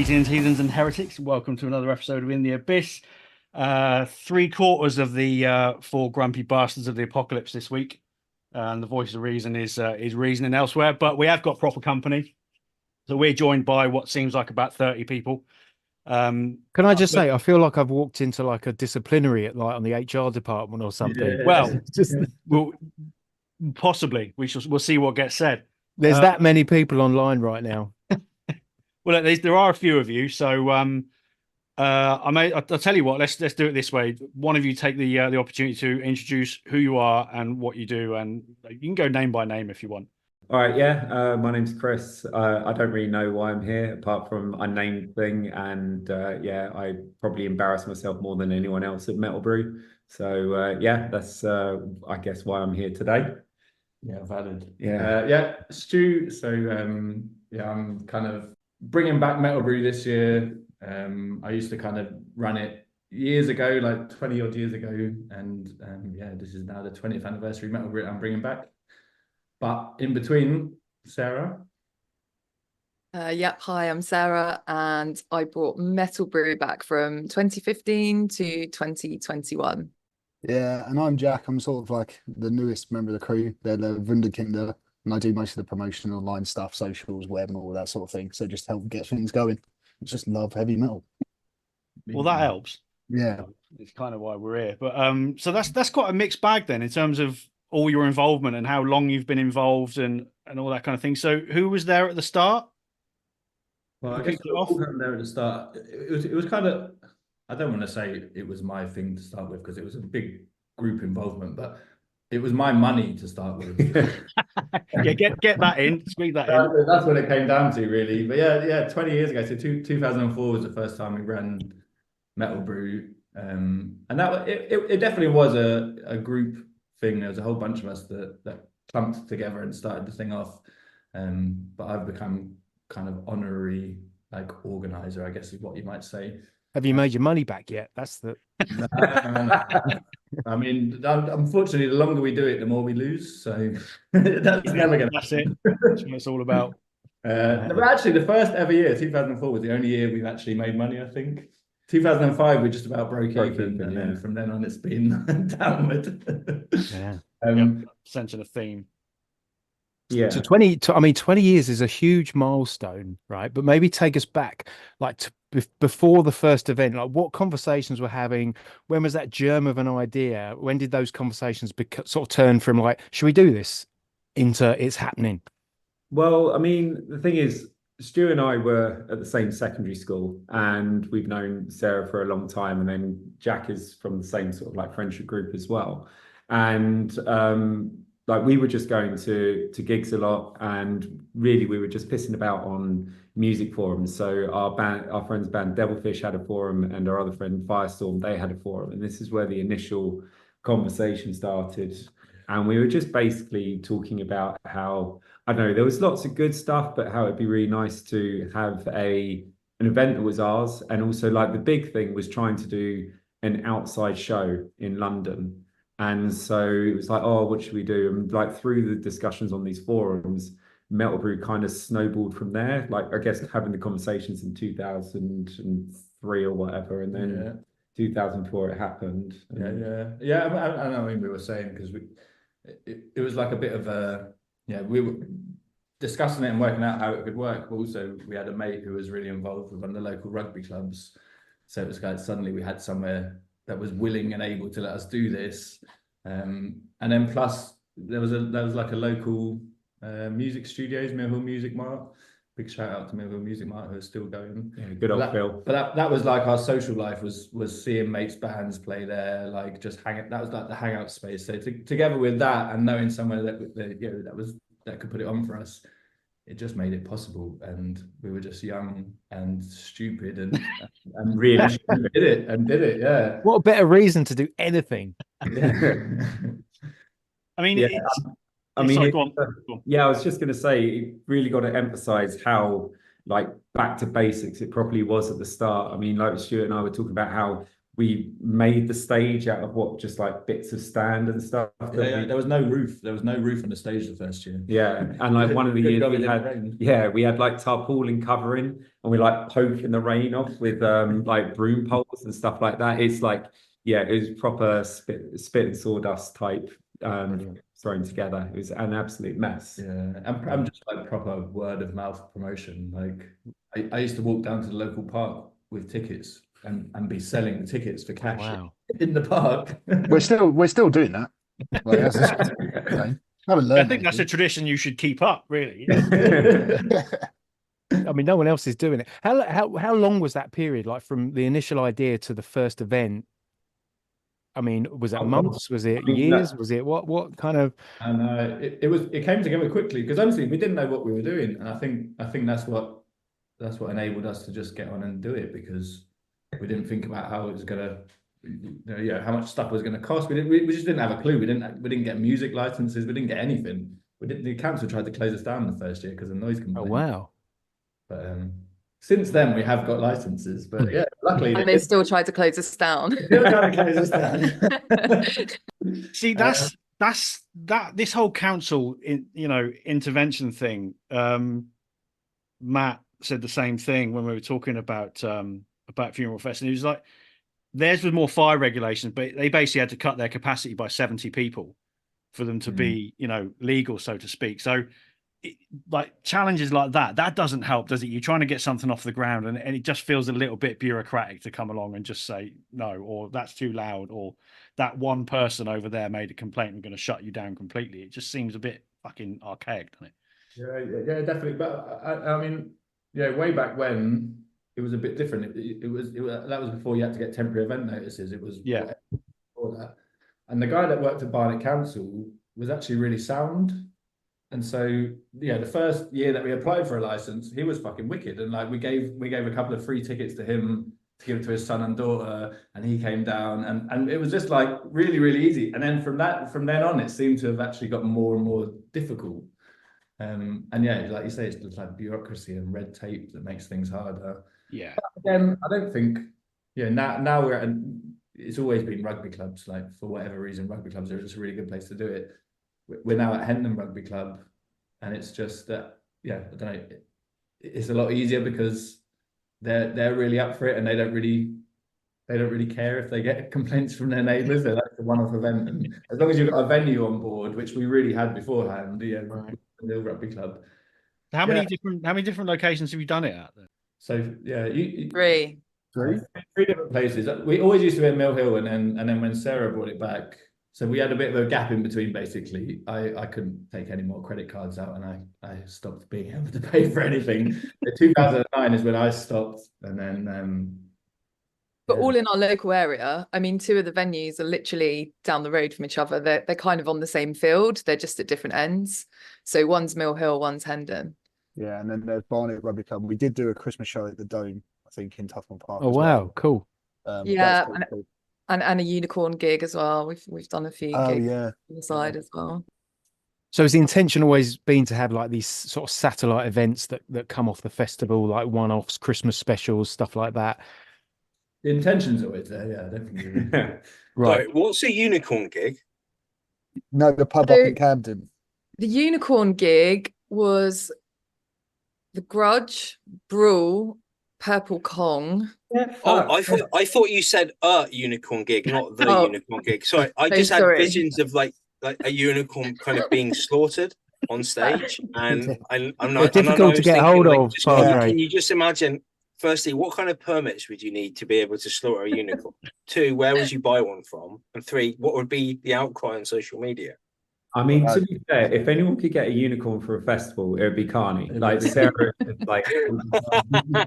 Greetings, heathens and heretics. Welcome to another episode of In the Abyss. 3/4 of the 4 grumpy bastards of the apocalypse this week. And the voice of reason is reasoning elsewhere, but we have got proper company. So we're joined by what seems like about 30 people. Can I just say, I feel like I've walked into like a disciplinary at like on the HR department or something. Yeah. Well, just we'll possibly we'll see what gets said. there's that many people online right now. Well, there are a few of you, so I'll tell you what. Let's do it this way. One of you take the opportunity to introduce who you are and what you do, and you can go name by name if you want. All right, yeah. My name's Chris. I don't really know why I'm here, apart from a name thing, and yeah, I probably embarrass myself more than anyone else at MetalBrew. So yeah, that's I guess why I'm here today. Yeah, valid. Yeah. Yeah, Stu. So yeah, I'm kind of bringing back MetalBrew this year. I used to kind of run it years ago, like 20 odd years ago, and yeah, this is now the 20th anniversary MetalBrew I'm bringing back. But in between, Sarah. Yep, hi, I'm Sarah, and I brought MetalBrew back from 2015 to 2021. Yeah, and I'm Jack. I'm sort of like the newest member of the crew. They're the Wunderkinder, and I do most of the promotion, online stuff, socials, web, and all that sort of thing. So just help get things going. I just love heavy metal. Well, that helps. Yeah, It's kind of why we're here. But so that's quite a mixed bag then in terms of all your involvement and how long you've been involved and all that kind of thing. So who was there at the start? Well, I guess we all come there at the start. It was kind of, I don't want to say it was my thing to start with because it was a big group involvement, but it was my money to start with. Yeah, get that in, squeeze that in. That's what it came down to, really. But yeah, 20 years ago, so 2004 was the first time we ran MetalBrew, and that it definitely was a group thing. There was a whole bunch of us that clumped together and started the thing off. But I've become kind of honorary like organizer, I guess is what you might say. Have you made your money back yet? That's the. No. I mean, unfortunately, the longer we do it, the more we lose. So that's never going to. That's it. That's what it's all about. But actually, the first ever year, 2004, was the only year we've actually made money. I think 2005 we just about broke even, and then from then on it's been downward. Yeah. Sensing a theme. Yeah. So 20 years is a huge milestone, right? But maybe take us back, like before the first event, like what conversations we're having. When was that germ of an idea? When did those conversations sort of turn from like, should we do this, into it's happening? Well, I mean, the thing is, Stu and I were at the same secondary school, and we've known Sarah for a long time, and then Jack is from the same sort of like friendship group as well. And like we were just going to gigs a lot, and really we were just pissing about on music forums. So our friend's band Devilfish had a forum, and our other friend Firestorm, they had a forum, and this is where the initial conversation started. And we were just basically talking about how, I don't know, there was lots of good stuff, but how it'd be really nice to have an event that was ours. And also like the big thing was trying to do an outside show in London. And so it was like, oh, what should we do? And like through the discussions on these forums, MetalBrew kind of snowballed from there. Like I guess having the conversations in 2003 or whatever, and then 2004 it happened. Yeah. I mean, we were saying because it was like a bit of a we were discussing it and working out how it could work. But also, we had a mate who was really involved with one of the local rugby clubs, so it was like suddenly we had somewhere that was willing and able to let us do this, and then plus there was like a local music studios, Mill Hill Music Mart. Big shout out to Mill Hill Music Mart, who are still going. Yeah, good old Phil. But that was like our social life was seeing mates' bands play there, like just hanging. That was like the hangout space. So together with that and knowing somewhere that could put it on for us, it just made it possible. And we were just young and stupid and really did it. Yeah. What a better reason to do anything. Yeah. I mean, yeah. I was just going to say, it really got to emphasize how like back to basics it probably was at the start. I mean, like Stuart and I were talking about how we made the stage out of what, just like bits of stand and stuff. Yeah, there was no roof. There was no roof on the stage the first year. Yeah, and like one of the years we had like tarpaulin covering, and we like poking the rain off with like broom poles and stuff like that. It's like, yeah, it was proper spit and sawdust type thrown together. It was an absolute mess. Yeah, I'm just like proper word of mouth promotion. Like I used to walk down to the local park with tickets and be selling the tickets for cash in the park. We're still doing that. Like, haven't learned I think that's a tradition you should keep up, really. I mean, no one else is doing it. How long was that period? Like from the initial idea to the first event? I mean, was it months? Was it years? Was it what kind of? And it came together quickly, because honestly, we didn't know what we were doing, and I think that's what enabled us to just get on and do it, because we didn't think about how it was gonna, how much stuff was gonna cost. We just didn't have a clue. We didn't get music licenses. We didn't get anything. The council tried to close us down the first year because of noise complaints. Oh wow! But since then we have got licenses. But yeah, luckily and they still tried to close us down. Still trying to close us down. See, that's this whole council intervention thing. Matt said the same thing when we were talking about Funeral Fest, and he was like, theirs was more fire regulations, but they basically had to cut their capacity by 70 people for them to be, legal, so to speak. So like challenges like that doesn't help, does it? You're trying to get something off the ground, and it just feels a little bit bureaucratic to come along and just say no, or that's too loud, or that one person over there made a complaint, we're going to shut you down completely. It just seems a bit fucking archaic, doesn't it? Yeah, definitely. But I mean, way back when it was a bit different. It was that was before you had to get temporary event notices. It was before that. And the guy that worked at Barnet Council was actually really sound. And so, the first year that we applied for a license, he was fucking wicked. And like we gave a couple of free tickets to him to give to his son and daughter, and he came down, and it was just like really, really easy. And then from then on, it seemed to have actually got more and more difficult. And like you say, it's just like bureaucracy and red tape that makes things harder. Yeah. But again, I don't think, now we're at it's always been rugby clubs. Like for whatever reason, rugby clubs are just a really good place to do it. We're now at Hendon Rugby Club, and it's just that, I don't know, it's a lot easier because they're really up for it, and they don't really care if they get complaints from their neighbours. They're like a one-off event, and as long as you've got a venue on board, which we really had beforehand, the Rugby Club. How many different locations have you done it at then? So Three different places. We always used to be in Mill Hill, and then when Sarah brought it back. So we had a bit of a gap in between, basically. I couldn't take any more credit cards out, and I stopped being able to pay for anything. 2009 is when I stopped, and then... But all in our local area. I mean, two of the venues are literally down the road from each other. They're kind of on the same field. They're just at different ends. So one's Mill Hill, one's Hendon. Yeah, and then there's Barnet Rugby Club. We did do a Christmas show at the Dome, I think, in Tufnell Park. Oh, wow, cool. Cool. And a unicorn gig as well. We've done a few gigs on the side as well. So has the intention always been to have like these sort of satellite events that come off the festival, like one-offs, Christmas specials, stuff like that? The intention's always there, yeah, definitely. Right. What's a unicorn gig? No, the pub up in Camden. The unicorn gig was the Grudge, Brawl, Purple Kong. Yeah, I thought you said a unicorn gig, not the unicorn gig. Sorry, I just had visions of like a unicorn kind of being slaughtered on stage, and I'm not difficult to get hold of. Can you just imagine? Firstly, what kind of permits would you need to be able to slaughter a unicorn? 2, where would you buy one from? And 3, what would be the outcry on social media? I mean, to be fair, if anyone could get a unicorn for a festival, it would be Carney. Like Sarah is like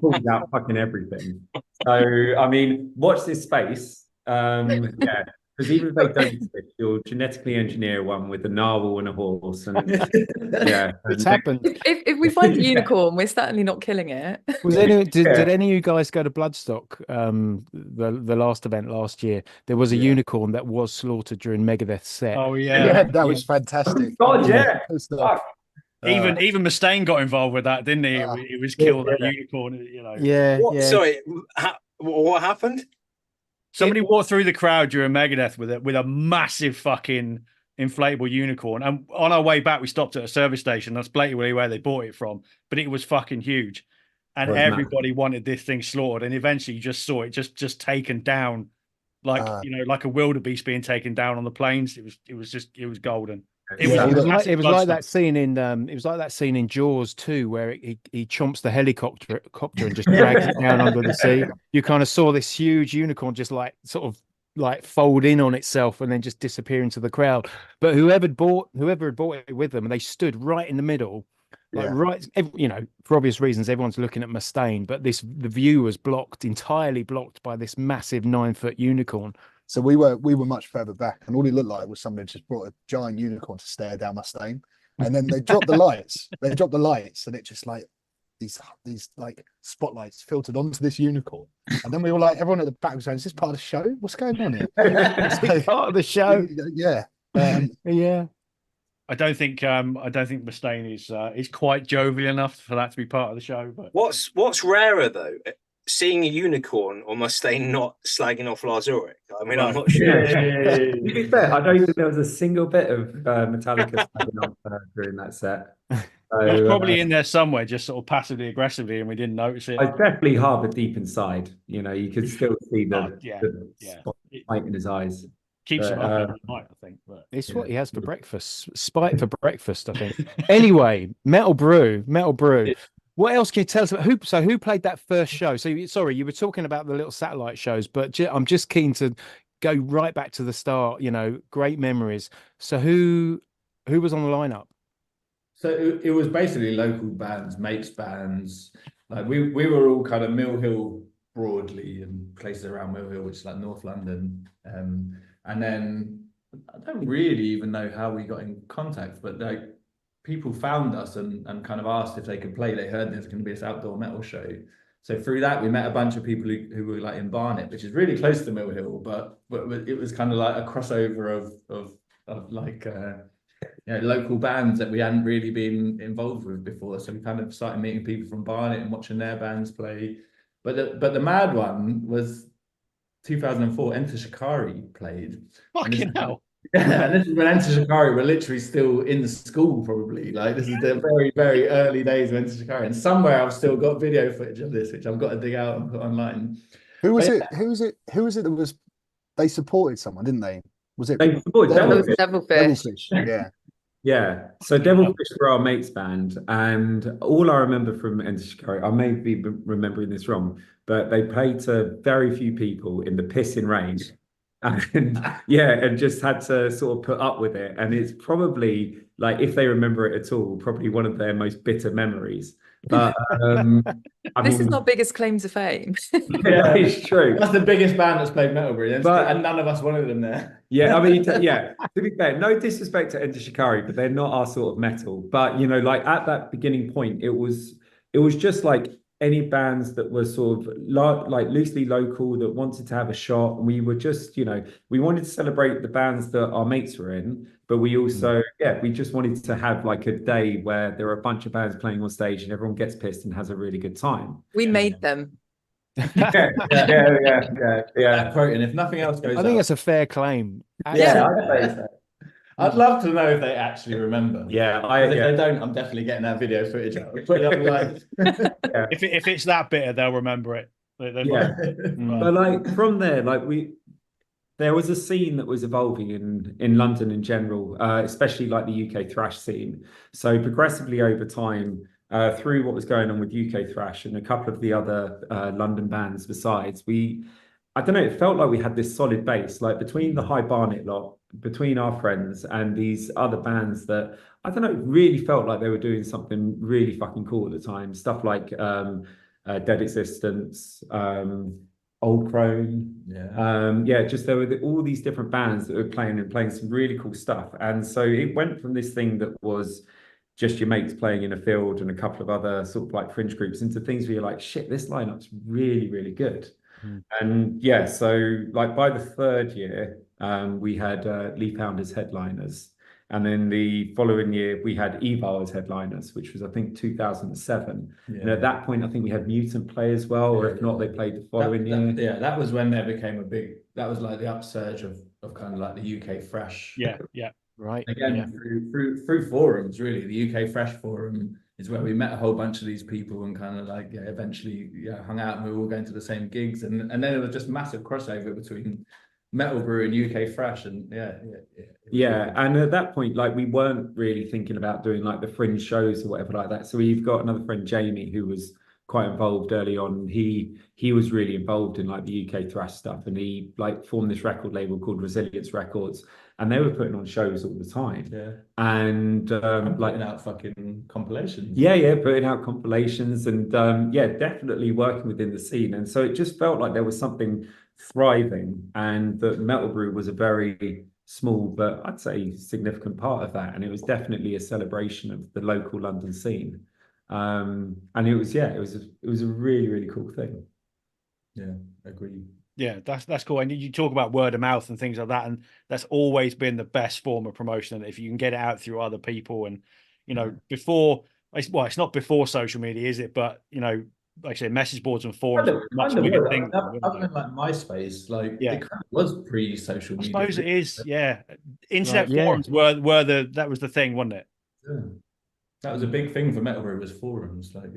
pulls out fucking everything. So I mean, watch this space. Because even if they don't exist, you'll genetically engineer one with a narwhal and a horse, and it's happened. If we find a unicorn, we're certainly not killing it. Did any of you guys go to Bloodstock? The last event last year, there was a unicorn that was slaughtered during Megadeth's set. Oh yeah, that was fantastic. Oh, God, yeah. Even Mustaine got involved with that, didn't he? He was killed that unicorn. Yeah. Sorry, what happened? Somebody walked through the crowd during Megadeth with a massive fucking inflatable unicorn, and on our way back we stopped at a service station. That's blatantly where they bought it from, but it was fucking huge, and everybody wanted this thing slaughtered, and eventually you just saw it just taken down, like like a wildebeest being taken down on the plains. It was golden. It was like that scene in Jaws 2 where he chomps the helicopter and just drags it down under the sea. You kind of saw this huge unicorn just like sort of like fold in on itself and then just disappear into the crowd. But whoever had bought it with them, and they stood right in the middle, right, for obvious reasons, everyone's looking at Mustaine, but the view was entirely blocked by this massive 9-foot unicorn. So we were much further back, and all it looked like was somebody just brought a giant unicorn to stare down Mustaine, and then they dropped the lights. And it just like these like spotlights filtered onto this unicorn, and then we were like, everyone at the back was saying, "Is this part of the show? What's going on here?" It's part of the show. Yeah, yeah. I don't think Mustaine is quite jovial enough for that to be part of the show. But what's rarer though? Seeing a unicorn or Mustaine not slagging off Lars Ulrich. I mean, I'm not sure. To be fair, I don't think there was a single bit of Metallica slagging off during that set. So, it was probably in there somewhere, just sort of passively aggressively, and we didn't notice it. I definitely harbored deep inside. You could still see the spotlight in his eyes. Keeps him up every night, I think. But it's what he has for breakfast. Spite for breakfast, I think. Anyway, MetalBrew. What else can you tell us about who played that first show? So sorry, you were talking about the little satellite shows, but I'm just keen to go right back to the start. Great memories. So who was on the lineup? So it was basically local bands, mates bands. Like we were all kind of Mill Hill broadly and places around Mill Hill, which is like North London. And then I don't really even know how we got in contact, but like people found us and kind of asked if they could play. They heard there's going to be this outdoor metal show. So through that, we met a bunch of people who were like in Barnet, which is really close to Mill Hill, but it was kind of like a crossover of like local bands that we hadn't really been involved with before. So we kind of started meeting people from Barnet and watching their bands play. But the mad one was 2004. Enter Shikari played. Fucking hell. Yeah, and this is when Enter Shikari were literally still in school, probably. Like this is the very, very early days of Enter Shikari, and somewhere I've still got video footage of this, which I've got to dig out and put online. Who was it that was? They supported someone, didn't they? Was it? They supported Devilfish. Yeah. Yeah, so Devilfish were our mates band, and all I remember from Enter Shikari, I may be remembering this wrong, but they played to very few people in the pissing rain. And and just had to sort of put up with it. And it's probably, like, if they remember it at all, probably one of their most bitter memories. But this is our biggest claim to fame. Yeah, it's true. That's the biggest band that's played MetalBrew, and none of us wanted them there. Yeah, I mean, to be fair, no disrespect to Enter Shikari, but they're not our sort of metal. But like at that beginning point, it was just like any bands that were sort of like loosely local that wanted to have a shot. And we were just, we wanted to celebrate the bands that our mates were in, but we also, we just wanted to have like a day where there are a bunch of bands playing on stage and everyone gets pissed and has a really good time. We made them. Yeah. Quoting, if nothing else goes I think that's a fair claim. Yeah, I'd say so. I'd love to know if they actually remember. Yeah, if they don't, I'm definitely getting that video footage out. Put it up live. If it's that bitter, they'll remember it. But like from there, like there was a scene that was evolving in London in general, especially like the UK thrash scene. So progressively over time, through what was going on with UK thrash and a couple of the other London bands besides, I don't know, it felt like we had this solid base, like between the High Barnet lot, between our friends and these other bands that, I don't know, really felt like they were doing something really fucking cool at the time. Stuff like Dead Existence, Old Crone. Just there were all these different bands that were playing some really cool stuff. And so it went from this thing that was just your mates playing in a field and a couple of other sort of like fringe groups into things where you're like, shit, this lineup's really, really good. And so like by the third year, we had Lee Pound as headliners. And then the following year, we had Evo as headliners, which was, I think, 2007. Yeah. And at that point, I think we had Mutant play as well, or if not, they played the following year. That was when there became a big that was like the upsurge of kind of like the UK Fresh. Yeah. Right. Again, Yeah. through forums, really. The UK Fresh forum is where we met a whole bunch of these people and kind of like, eventually, hung out, and we were all going to the same gigs. And then it was just massive crossover between MetalBrew and UK Fresh. And yeah. And at that point, like, we weren't really thinking about doing like the fringe shows or whatever like that. So we've got another friend, Jamie, who was quite involved early on. He was really involved in like the UK thrash stuff, and he like formed this record label called Resilience Records, and they were putting on shows all the time. Yeah. And putting out fucking compilations. Yeah, putting out compilations, and definitely working within the scene. And so it just felt like there was something thriving, and that MetalBrew was a very small but I'd say significant part of that. And it was definitely a celebration of the local London scene. And it was a really, really cool thing. Yeah, agreed. Yeah, that's cool. And you talk about word of mouth and things like that, and that's always been the best form of promotion. If you can get it out through other people, and it's not before social media, is it? But like I said, message boards and forums are much bigger thing. Other than like MySpace, like it kind of was pre-social media. I suppose it is. Yeah, internet forums were that was the thing, wasn't it? Yeah. That was a big thing for MetalBrew, was forums. Like,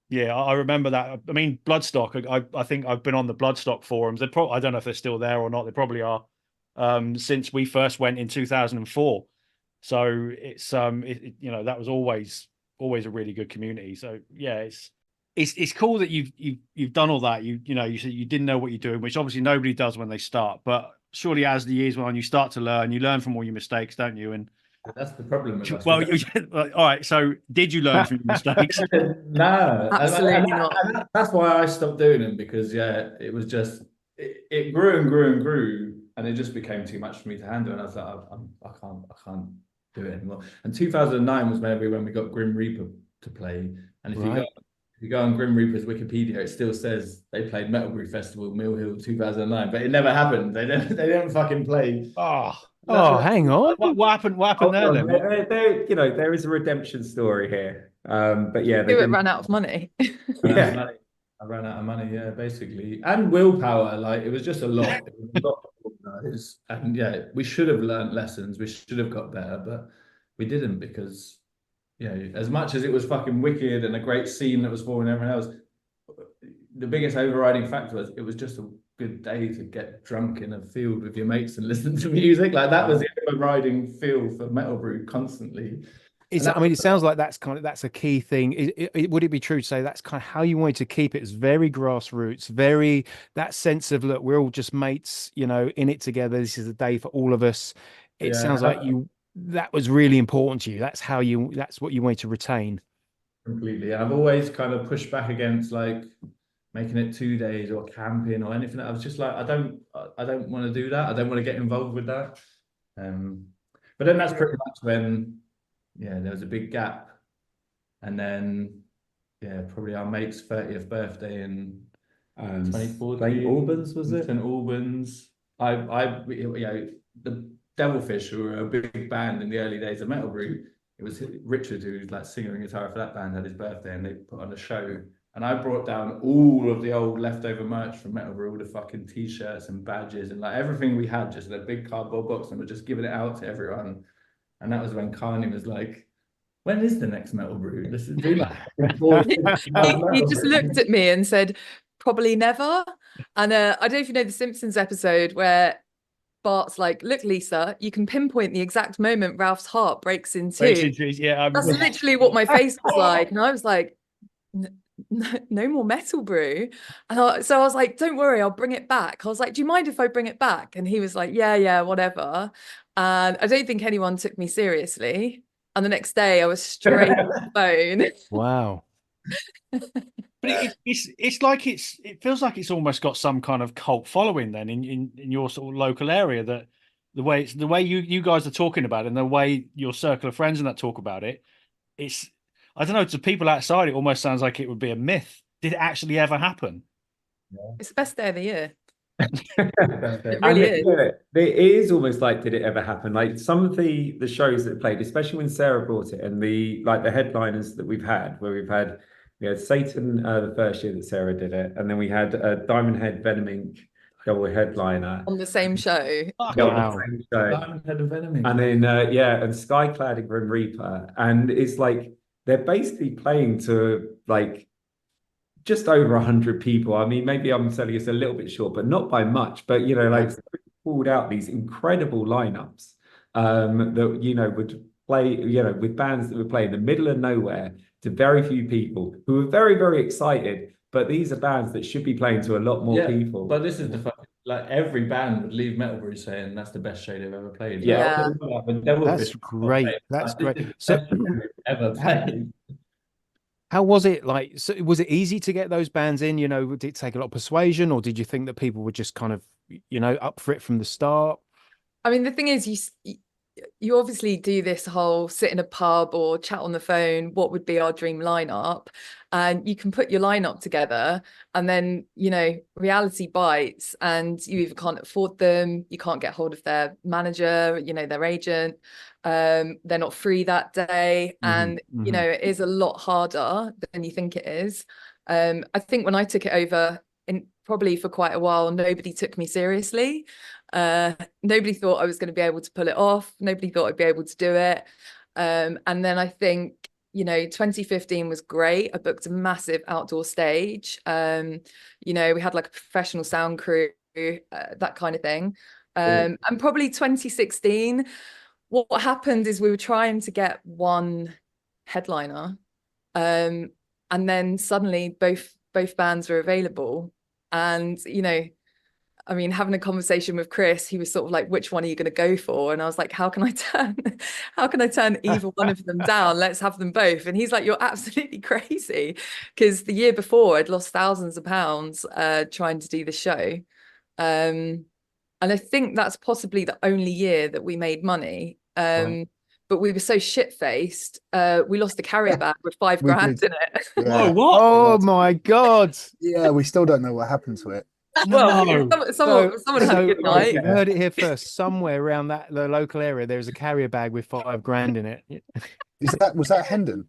yeah, I remember that. I mean, Bloodstock. I think I've been on the Bloodstock forums. I don't know if they're still there or not. They probably are. Since we first went in 2004, so it's that was always a really good community. So yeah, it's cool that you've done all that. You said you didn't know what you're doing, which obviously nobody does when they start. But surely as the years went on, you start to learn. You learn from all your mistakes, don't you? And that's the problem with us. Well, all right. So, did you learn from your mistakes? No, absolutely not. And that's why I stopped doing them, because it was just it grew and grew and grew, and it just became too much for me to handle. And I was like, I can't do it anymore. And 2009 was maybe when we got Grim Reaper to play. And if you go on Grim Reaper's Wikipedia, it still says they played MetalBrew Festival, Mill Hill 2009, but it never happened. They didn't fucking play. Hang on. What happened there then? There is a redemption story here. But yeah, they ran out of money. I ran out of money, basically, and willpower. Like, it was just a lot. It was a lot to organize, and we should have learned lessons. We should have got better, but we didn't, because as much as it was fucking wicked and a great scene that was forming, everyone else, the biggest overriding factor was it was just a good day to get drunk in a field with your mates and listen to music. Like, that was the overriding feel for MetalBrew constantly. It sounds like that's a key thing. Would it be true to say that's kind of how you wanted to keep it? It's very grassroots, very that sense of, look, we're all just mates, in it together. This is a day for all of us. It sounds like that was really important to you. That's what you wanted to retain. Completely. And I've always kind of pushed back against like making it 2 days or camping or anything. I was just like, I don't want to do that. I don't want to get involved with that. But then that's pretty much when there was a big gap. And then probably our mate's 30th birthday in 2014. St Albans, was it? St Albans. The Devilfish, who were a big band in the early days of MetalBrew, it was Richard, who's like singer and guitar for that band, had his birthday, and they put on a show. And I brought down all of the old leftover merch from MetalBrew, all the fucking t-shirts and badges and like everything we had, just in a big cardboard box, and we're just giving it out to everyone. And that was when Carney was like, when is the next MetalBrew? This is he just looked at me and said, probably never. And I don't know if you know the Simpsons episode where Bart's like, look, Lisa, you can pinpoint the exact moment Ralph's heart breaks in two. That's literally what my face was like. And I was like, no more MetalBrew. And so I was like, don't worry, I'll bring it back. I was like, do you mind if I bring it back? And he was like, yeah, whatever. And I don't think anyone took me seriously. And the next day I was straight on the phone. Wow. But it feels like it's almost got some kind of cult following then in your sort of local area, that the way you guys are talking about it and the way your circle of friends and that talk about it, it's, I don't know, to people outside it almost sounds like it would be a myth. Did it actually ever happen? It's the best day of the year. It really is. It is almost like, did it ever happen? Like some of the shows that played, especially when Sarah brought it, and the headliners that we've had, where we had Satan the first year that Sarah did it, and then we had Diamond Head, Venom Inc. double headliner on the same show. on Wow. the same show. Diamond Head of Enemy. And then and Skyclad and Grim Reaper, and it's like they're basically playing to like just over 100 people. I mean, maybe I'm selling us a little bit short, but not by much. But you know, like pulled out these incredible lineups that would play, with bands that would play in the middle of nowhere to very few people who were very, very excited. But these are bands that should be playing to a lot more people. But this is the fucking, like, every band would leave MetalBrew saying that's the best show they've ever played. Yeah. That's great. That's great. So ever played. how was it like? So was it easy to get those bands in? Did it take a lot of persuasion, or did you think that people were just kind of, up for it from the start? I mean, the thing is, you obviously do this whole sit in a pub or chat on the phone, what would be our dream lineup, and you can put your lineup together, and then reality bites, and you either can't afford them, you can't get hold of their manager, their agent, they're not free that day, and it is a lot harder than you think it is. I think when I took it over, probably for quite a while, nobody took me seriously. Nobody thought I was going to be able to pull it off. Nobody thought I'd be able to do it. And then I think, 2015 was great. I booked a massive outdoor stage. We had like a professional sound crew, that kind of thing. And probably 2016, what happened is we were trying to get one headliner. And then suddenly both bands were available. And, I mean, having a conversation with Chris, he was sort of like, which one are you going to go for? And I was like, how can I turn either one of them down? Let's have them both. And he's like, you're absolutely crazy. Because the year before I'd lost thousands of pounds trying to do the show. And I think that's possibly the only year that we made money. Right. But we were so shit-faced, we lost a carrier bag with $5 grand in it. Yeah. Oh, what? Oh my God. Yeah, we still don't know what happened to it. Well, someone had a good night. You heard it here first. Somewhere around the local area, there's a carrier bag with $5 grand in it. Was that Hendon?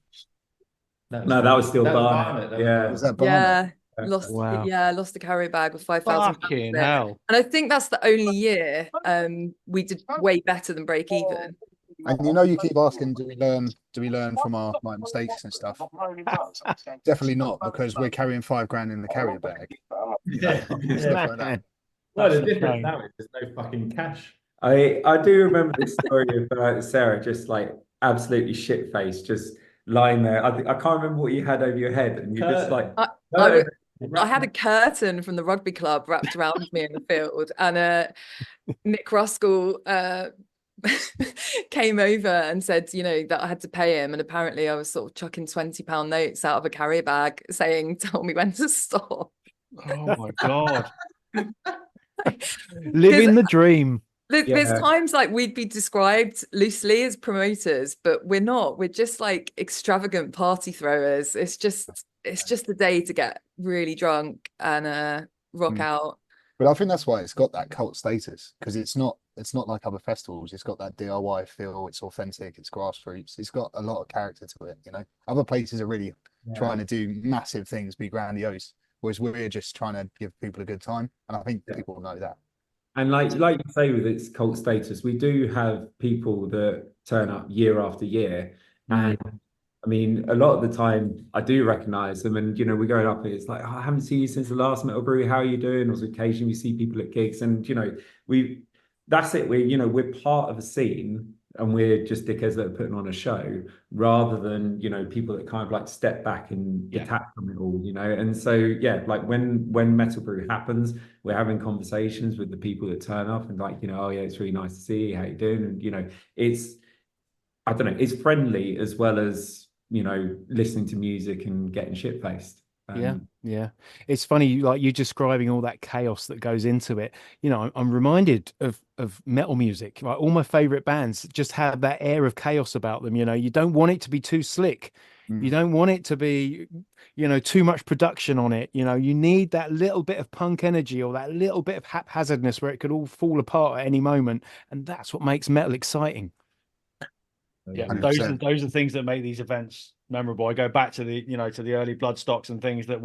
No, that was still Barnet. Yeah. Was that Barnet? Yeah. Lost a carrier bag with 5,000. Fucking hell. And I think that's the only year we did way better than break even. And you keep asking, do we learn from our mistakes and stuff? Definitely not, because we're carrying $5 grand in the carrier bag. Like that. Well, the difference now is there's no fucking cash. I do remember this story of Sarah just like absolutely shit faced, just lying there. I can't remember what you had over your head, and you're just like. I had a curtain from the rugby club wrapped around me in the field, and Nick Ruskell came over and said, that I had to pay him, and apparently I was sort of chucking £20 notes out of a carrier bag saying, tell me when to stop. Oh my God. Living the dream. There's times like we'd be described loosely as promoters, but we're not. We're just like extravagant party throwers. It's just the day to get really drunk and rock out. But I think that's why it's got that cult status, because it's not like other festivals. It's got that DIY feel. It's authentic. It's grassroots. It's got a lot of character to it. Other places are really trying to do massive things, be grandiose, whereas we're just trying to give people a good time. And I think people know that. And like you say, with its cult status, we do have people that turn up year after year, and I mean, a lot of the time I do recognize them, and we're going up and it's like, I haven't seen you since the last MetalBrew. How are you doing? Or occasionally we see people at gigs, and that's it. We're part of a scene, and we're just dickheads that are putting on a show, rather than people that kind of like step back and detach from it all. And so like when MetalBrew happens, we're having conversations with the people that turn up and like, oh yeah, it's really nice to see you. How you doing? And it's, I don't know, it's friendly as well as listening to music and getting shit faced. Yeah. It's funny, like you describing all that chaos that goes into it. I'm reminded of metal music. Like all my favorite bands just have that air of chaos about them. You don't want it to be too slick. You don't want it to be, too much production on it. You need that little bit of punk energy or that little bit of haphazardness where it could all fall apart at any moment. And that's what makes metal exciting. Yeah, those are things that make these events memorable. I go back to the to the early Bloodstocks and things that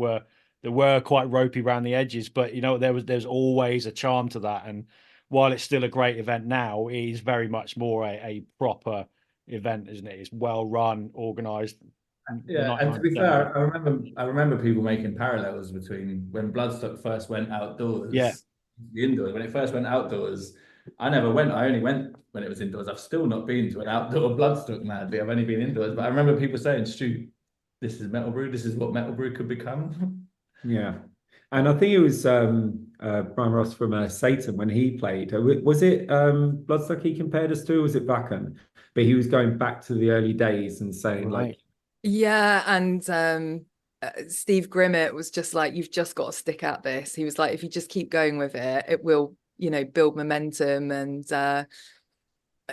that were quite ropey around the edges, but you know, there's always a charm to that. And while it's still a great event now, it is very much more a proper event, isn't it? It's well run, organized. Yeah, and to be fair, I remember people making parallels between when Bloodstock first went outdoors. Yeah. The indoors. When it first went outdoors, I never went. I only went when it was indoors. I've still not been to an outdoor Bloodstock, madly. I've only been indoors. But I remember people saying, "Stu, this is MetalBrew. This is what MetalBrew could become." Yeah. And I think it was Brian Ross from Satan when he played. Was it Bloodstock he compared us to, or was it Vacan? But he was going back to the early days and saying like, yeah, and Steve Grimmett was just like, you've just got to stick at this. He was like, if you just keep going with it, it will, you know, build momentum. And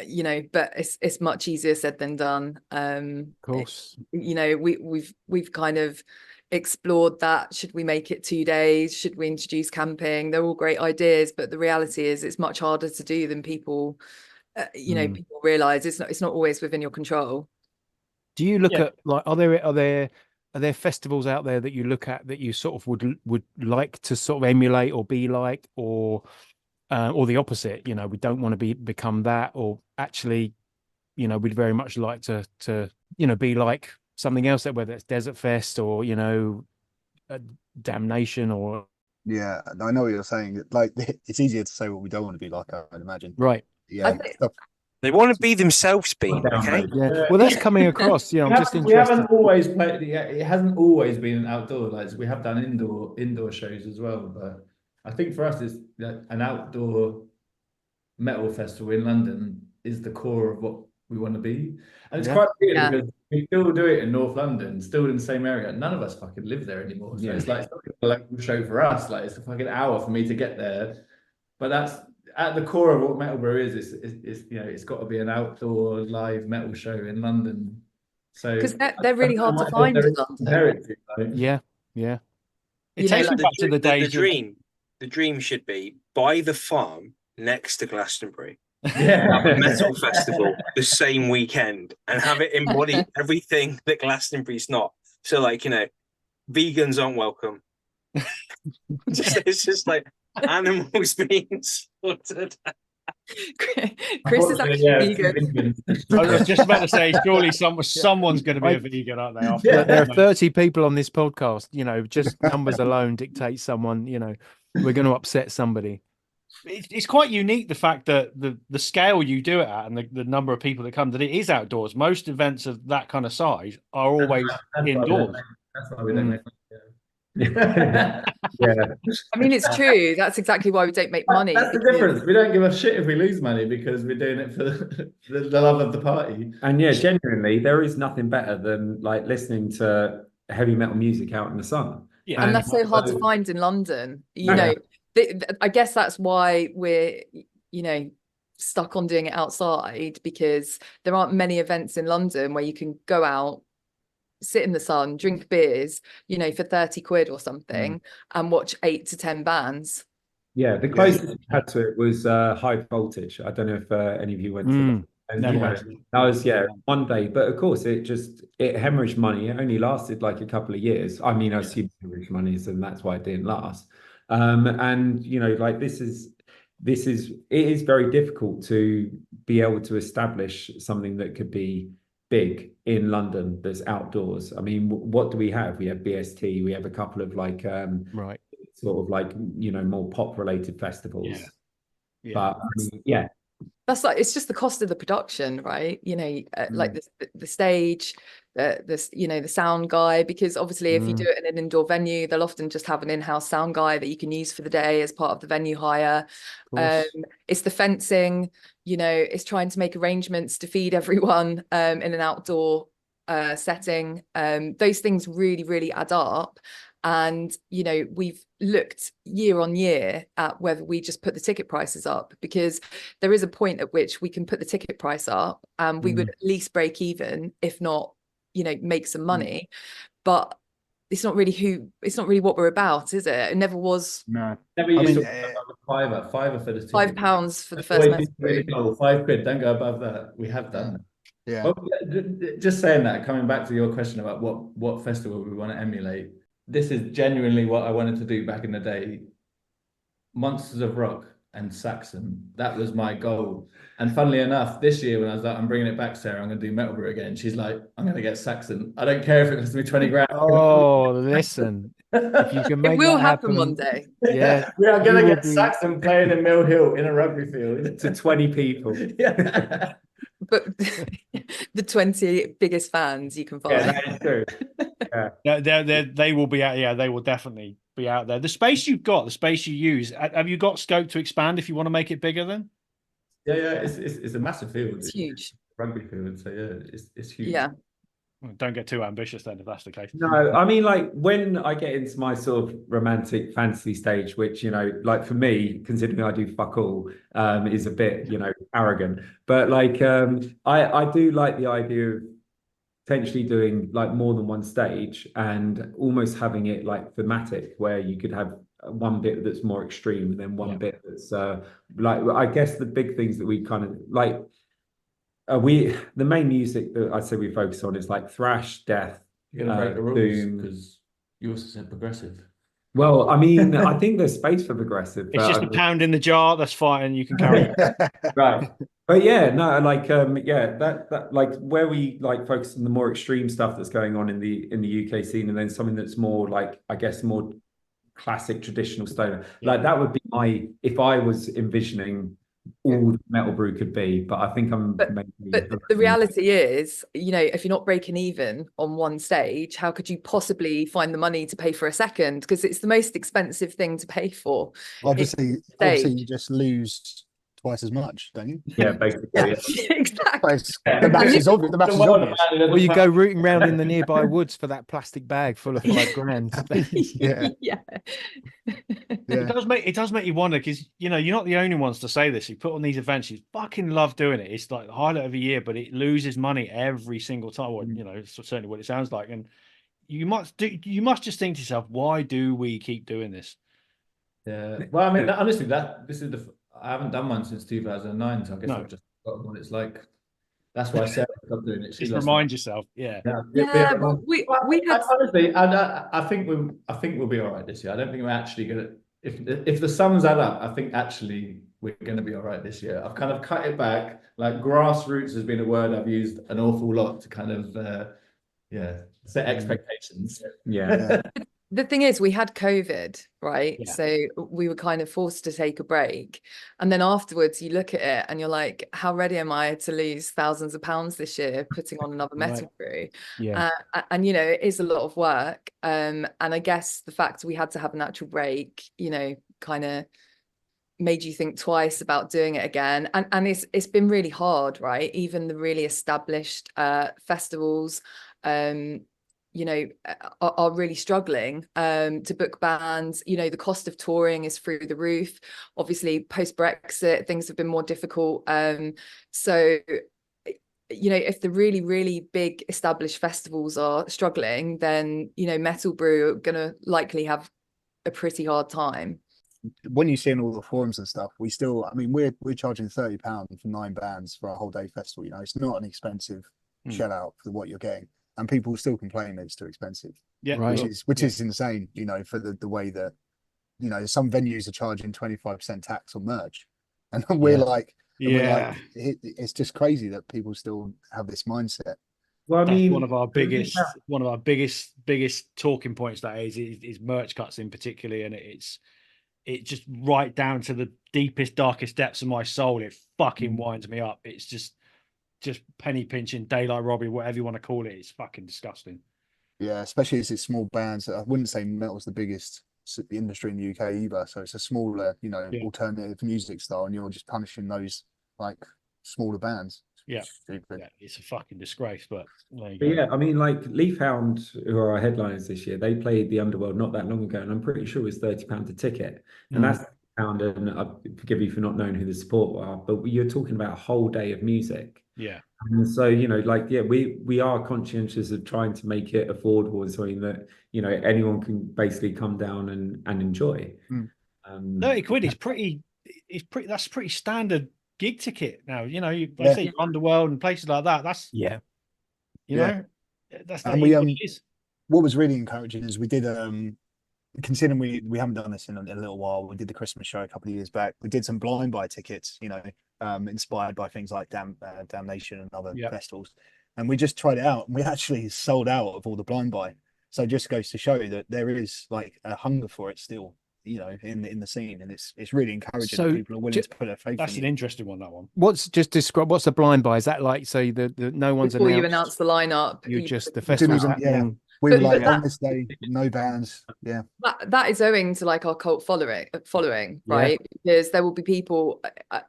you know, but it's much easier said than done. Of course, you know, we've kind of explored that. Should we make it 2 days? Should we introduce camping? They're all great ideas, but the reality is it's much harder to do than people you know, people realize. It's not always within your control. Do you look at, like, are there festivals out there that you look at that you sort of would like to sort of emulate or be like, or the opposite? You know, we don't want to become that, or actually, you know, we'd very much like to you know, be like something else, that whether it's Desert Fest or, you know, Damnation or. Yeah, I know what you're saying. Like, it's easier to say what we don't want to be like, I'd imagine. Right. Yeah. They want to be themselves, Bean. Okay. Yeah. Well, that's coming across. Yeah, I'm just interested. We haven't always played. Yeah, it hasn't always been an outdoor. Like, we have done indoor shows as well. But I think for us, it's an outdoor metal festival in London is the core of what we want to be. And it's quite weird because we still do it in North London, still in the same area. None of us fucking live there anymore. So it's like, it's not a local show for us. Like, it's a fucking hour for me to get there. But that's at the core of what MetalBrew is. It's you know, it's got to be an outdoor live metal show in London. So because they're really hard to find in London. Yeah. It takes me back to the days. The dream should be by the farm next to Glastonbury. Yeah, a metal festival the same weekend and have it embody everything that Glastonbury's not. So, like, you know, vegans aren't welcome. It's just like animals being slaughtered. Chris is actually vegan. I was just about to say, surely someone's going to be a vegan, aren't they? There are 30 people on this podcast. You know, just numbers alone dictate someone. You know, we're going to upset somebody. It's quite unique, the fact that the scale you do it at and the number of people that come, that it is outdoors. Most events of that kind of size are always indoors. That's why we don't make yeah. I mean, it's true. That's exactly why we don't make money. That's the difference. We don't give a shit if we lose money because we're doing it for the love of the party. And yeah, genuinely, there is nothing better than like listening to heavy metal music out in the sun. Yeah, and that's so hard to find in London. You know, I guess that's why we're, you know, stuck on doing it outside, because there aren't many events in London where you can go out, sit in the sun, drink beers, you know, for 30 quid or something, and watch 8 to 10 bands. Yeah, the closest we had to it was High Voltage. I don't know if any of you went to that. And that was one day, but of course it hemorrhaged money. It only lasted like a couple of years. I mean, I assume hemorrhaged money, and that's why it didn't last. And you know, like it is very difficult to be able to establish something that could be big in London that's outdoors. I mean, what do we have? We have BST, we have a couple of like sort of like, you know, more pop related festivals. But that's like, it's just the cost of the production, right? You know, like the stage, this, you know, the sound guy, because obviously if you do it in an indoor venue, they'll often just have an in-house sound guy that you can use for the day as part of the venue hire. It's the fencing, you know, it's trying to make arrangements to feed everyone in an outdoor setting. Those things really, really add up. And, you know, we've looked year on year at whether we just put the ticket prices up, because there is a point at which we can put the ticket price up and we would at least break even, if not, you know, make some money. But it's not really what we're about, is it? It never was. No, never used to fiver for the ticket. £5 for the first message. £5, don't go above that. We have done that. Yeah. Well, just saying that, coming back to your question about what festival we want to emulate. this is genuinely what I wanted to do back in the day. Monsters of Rock and Saxon. That was my goal. And funnily enough, this year when I was like, I'm bringing it back, Sarah, I'm going to do MetalBrew again. She's like, I'm going to get Saxon. I don't care if it costs me 20 grand. Oh, listen, if you can It make will that happen happen, one day. yeah, we are going you to will get be- Saxon playing in Mill Hill in a rugby field. To 20 people. Yeah. But the 20 biggest fans you can find. Yeah, that is true. They will be out. Yeah, they will definitely be out there. The space you've got, the space you use, have you got scope to expand if you want to make it bigger? Then Yeah, it's a massive field. It's huge. Rugby field, so yeah, it's huge. Yeah. Well, don't get too ambitious then, if that's the case. No, I mean, like when I get into my sort of romantic fantasy stage, which, you know, like for me, considering I do fuck all, is a bit, you know, arrogant. But like, I do like the idea of potentially doing like more than one stage and almost having it like thematic, where you could have one bit that's more extreme and then one bit that's like, I guess the big things that we kind of like. The main music that I'd say we focus on is like thrash, death. You're gonna break the rules because you also said progressive. Well, I mean, I think there's space for progressive. It's just a pound in the jar. That's fine. You can carry it. Right. But yeah, no, like that like where we like focus on the more extreme stuff that's going on in the UK scene, and then something that's more like, I guess, more classic traditional stoner. Like that would be if I was envisioning all MetalBrew could be, but I think but the reality is, you know, if you're not breaking even on one stage, how could you possibly find the money to pay for a second? Because it's the most expensive thing to pay for. Obviously you just lose twice as much, don't you? Yeah, basically. Yeah, exactly. The match is obvious. Or you go rooting around in the nearby woods for that plastic bag full of $5,000. Yeah. It does make you wonder, because, you know, you're not the only ones to say this. You put on these events, you fucking love doing it. It's like the highlight of a year, but it loses money every single time. Or, you know, it's certainly what it sounds like. And you must just think to yourself, why do we keep doing this? Yeah. Well, I mean, honestly, I haven't done one since 2009, so I guess I've just forgotten what it's like. That's why Sarah stopped doing it. Just remind yourself, we had honestly, I think we'll be all right this year. I don't think we're actually gonna. If the sums add up, I think actually we're going to be all right this year. I've kind of cut it back. Like grassroots has been a word I've used an awful lot to kind of set expectations. Yeah. The thing is, we had COVID, right? Yeah. So we were kind of forced to take a break. And then afterwards, you look at it and you're like, how ready am I to lose thousands of pounds this year putting on another MetalBrew? Yeah. And, you know, it is a lot of work. And I guess the fact we had to have an actual break, you know, kind of made you think twice about doing it again. And it's been really hard, right? Even the really established festivals, you know, are really struggling to book bands. You know, the cost of touring is through the roof. Obviously, post-Brexit, things have been more difficult. So, you know, if the really, really big established festivals are struggling, then, you know, MetalBrew are going to likely have a pretty hard time. When you see in all the forums and stuff, we still, I mean, we're charging £30 for 9 bands for a whole day festival. You know, it's not an expensive shell out for what you're getting. And people still complain that it's too expensive. Yeah, right. Which is insane, you know, for the way that, you know, some venues are charging 25% tax on merch. And we're like, it's just crazy that people still have this mindset. Well, I mean, one of our biggest talking points that is merch cuts in particularly, and it's just right down to the deepest, darkest depths of my soul. It fucking winds me up. It's just penny pinching, daylight robbery, whatever you want to call it. It's fucking disgusting. Yeah, especially as it's small bands. I wouldn't say metal's the biggest industry in the UK either. So it's a smaller, you know, alternative music style, and you're just punishing those like smaller bands. Yeah, it's a fucking disgrace. But yeah, I mean, like Leafhound, who are our headliners this year, they played the Underworld not that long ago, and I'm pretty sure it was £30 a ticket, and that's £30. And I forgive you for not knowing who the support are, but you're talking about a whole day of music. Yeah, and so, you know, like, yeah, we are conscientious of trying to make it affordable and something that, you know, anyone can basically come down and enjoy. 30 quid is pretty. That's pretty standard gig ticket now. You know, like say Underworld and places like that. That's you know, that's and we what was really encouraging is we did considering we haven't done this in a little while. We did the Christmas show a couple of years back. We did some blind buy tickets, inspired by things like Damnation and other festivals, and we just tried it out, and we actually sold out of all the blind buy. So it just goes to show that there is like a hunger for it still, in the scene, and it's really encouraging that people are willing to put their faith. That's in an interesting one. That one. What's the blind buy? Is that like, so the no one's Before announced, you announce the lineup, you just, the festival's happening. We But- were like, but on that- this day, no bands. Yeah. that is owing to like our cult following, Yeah. right? Because there will be people. I